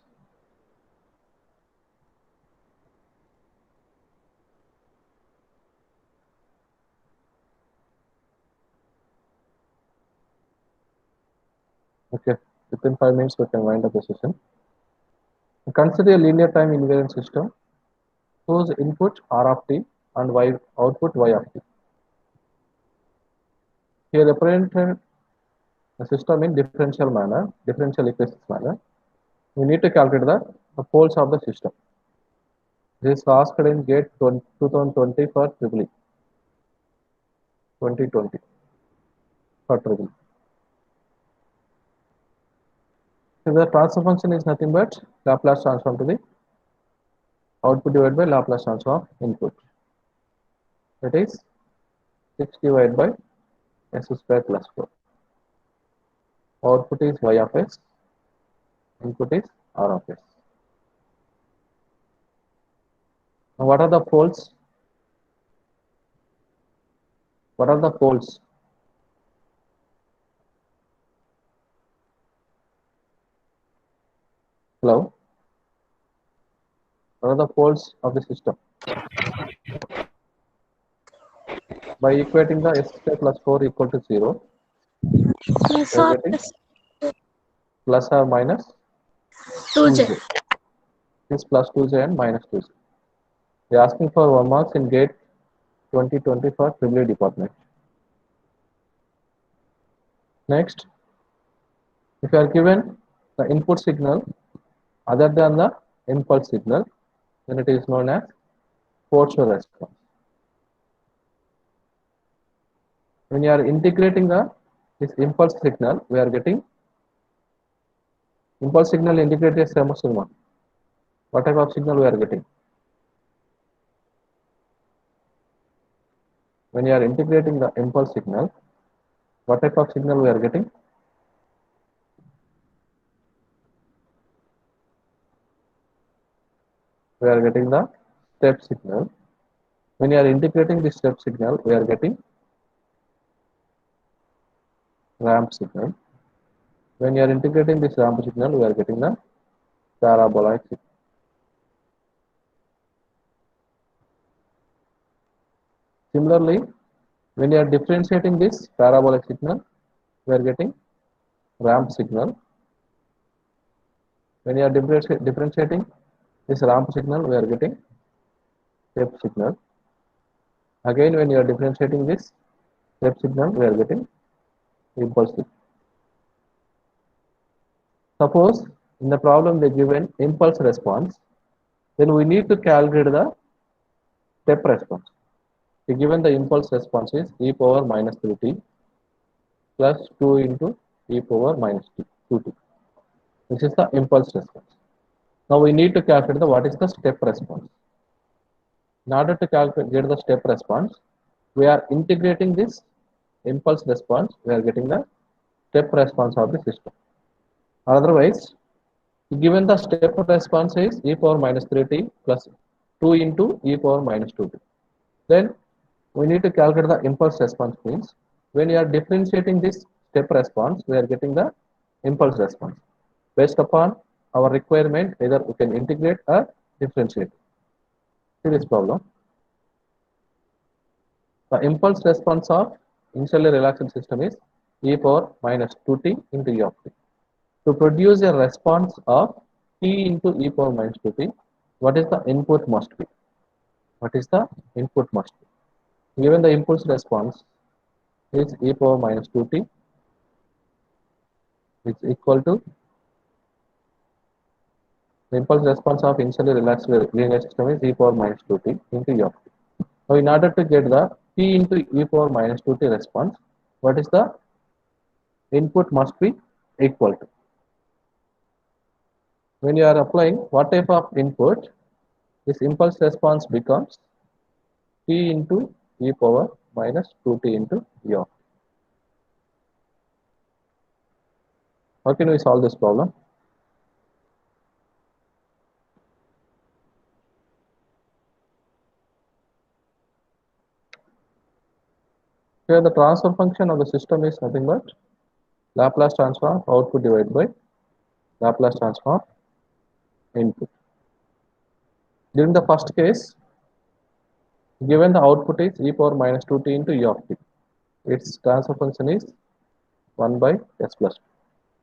Okay, within 5 minutes we can wind up the session. Consider a linear time invariant system whose input R of t and y output y of t. Here represented the system in differential manner, differential equations manner. We need to calculate the poles of the system. This is asked in GATE 2020 for triple E. 2020 for triple E. So the transfer function is nothing but Laplace transform to the output divided by Laplace transform of input. That is 6 divided by s square plus 4. Output is y of s, input is r of s. Now what are the poles? What are the poles? Hello? What are the poles of the system? By equating the s square plus 4 equal to 0, Plus we are or getting plus plus or minus 2j. 2j. This plus 2j and minus 2j. We are asking for 1 marks in GATE 2020 for triple E department. Next, if you are given the input signal other than the impulse signal, then it is known as forced response. When you are integrating this impulse signal, we are getting impulse signal integrated signal. What type of signal we are getting? When you are integrating the impulse signal, what type of signal we are getting? We are getting the step signal. When you are integrating the step signal, we are getting ramp signal. When you are integrating this ramp signal, we are getting the parabolic signal. Similarly, when you are differentiating this parabolic signal, we are getting ramp signal. When you are differentiating this ramp signal, we are getting step signal. Again, when you are differentiating this step signal, we are getting impulse signal. Suppose in the problem they given impulse response, then we need to calculate the step response. The given the impulse response is e power minus 3t plus 2 into e power minus 2t. This is the impulse response. Now we need to calculate what is the step response. In order to get the step response, we are integrating this impulse response, we are getting the step response of the system. Otherwise, given the step response is e power minus 3t plus 2 into e power minus 2t. Then we need to calculate the impulse response means when you are differentiating this step response, we are getting the impulse response. Based upon our requirement, either we can integrate or differentiate. See this problem. The impulse response of initially relaxed system is e power minus 2t into e of t. To produce a response of t into e power minus 2t, what is the input must be? What is the input must be? Given the impulse response is e power minus 2t is equal to the impulse response of initially relaxed linear system is e power minus 2t into e of t. Now, in order to get the t into e power minus 2t response, what is the input must be equal to? When you are applying what type of input, this impulse response becomes t into e power minus 2t into e of t. How can we solve this problem? Here the transfer function of the system is nothing but Laplace transform of output divided by Laplace transform of input. During the first case, given the output is e power minus 2t into e of t, its transfer function is 1 by s plus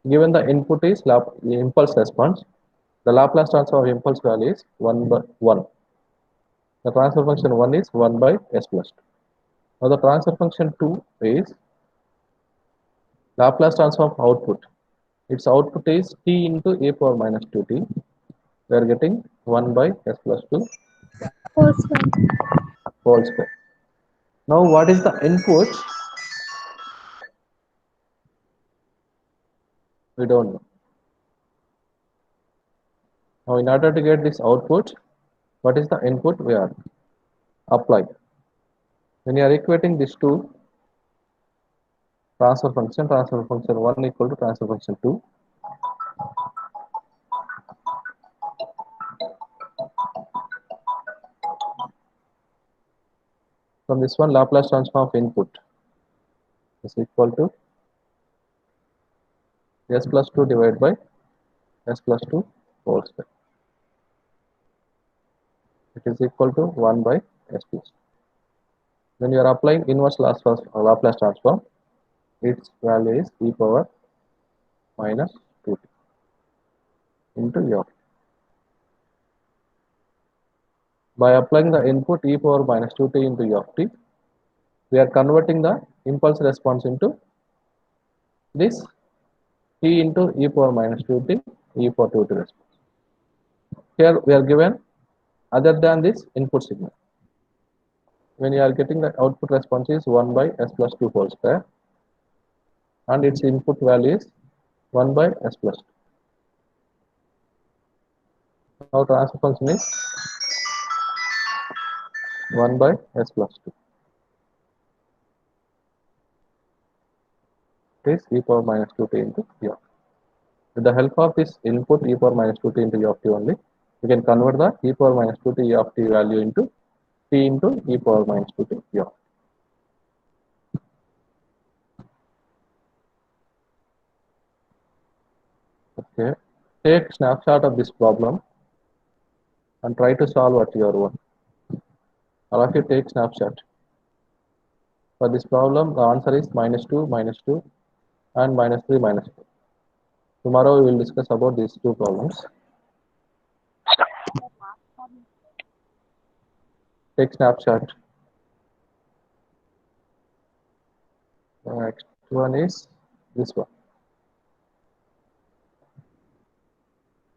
2. Given the input is impulse response, the Laplace transform of impulse value is 1 by 1. The transfer function 1 is 1 by s plus 2. Now the transfer function 2 is Laplace transform of output. Its output is t into e power minus 2t. We are getting 1 by s plus 2 Whole square. whole square. Now what is the input? We don't know. Now in order to get this output, what is the input we are applying? When you are equating these two, transfer function 1 equal to transfer function 2. From this one, Laplace transform of input is equal to s plus 2 divided by s plus 2 whole square. It is equal to 1 by s plus 2. When you are applying inverse Laplace transform, its value is e power minus 2t into e of t. By applying the input e power minus 2t into e of t, we are converting the impulse response into this t into e power minus 2t e power 2t response. Here we are given other than this input signal. When you are getting the output response is 1 by s plus 2 whole square and its input value is 1 by s plus 2. Now transfer function is 1 by s plus 2. It is e power minus 2t into e of t. With the help of this input e power minus 2t into e of t only, we can convert the e power minus 2t e of t value into t into e power minus 2t e of t. Okay, take snapshot of this problem and try to solve at your own. All of you take snapshot. For this problem, the answer is -2, -2 and -3, -4. Tomorrow we will discuss about these two problems. Take snapshot. The next one is this one.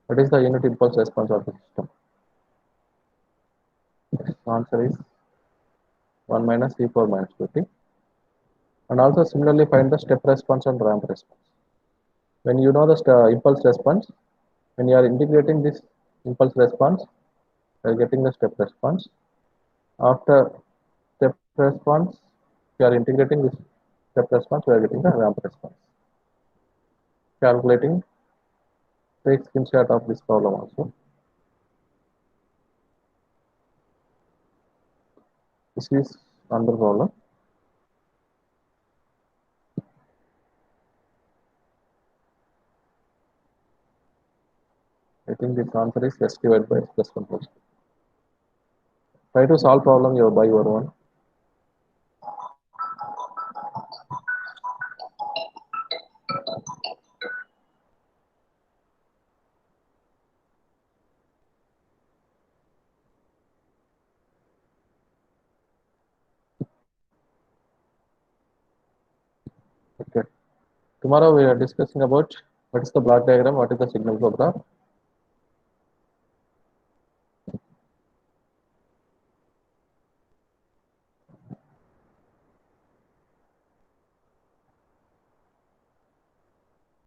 What is the unit impulse response of the system? The answer is 1 minus e power minus 2t. And also similarly find the step response and ramp response. When you know the impulse response, when you are integrating this impulse response, you are getting the step response. After step response, you are integrating this step response, we are getting the ramp response. Calculating, take screenshot of this problem also. This is another problem. I think this answer is s divided by s plus 1 whole square. Try to solve problem by your own. Okay. Tomorrow we are discussing about what is the block diagram, what is the signal flow graph,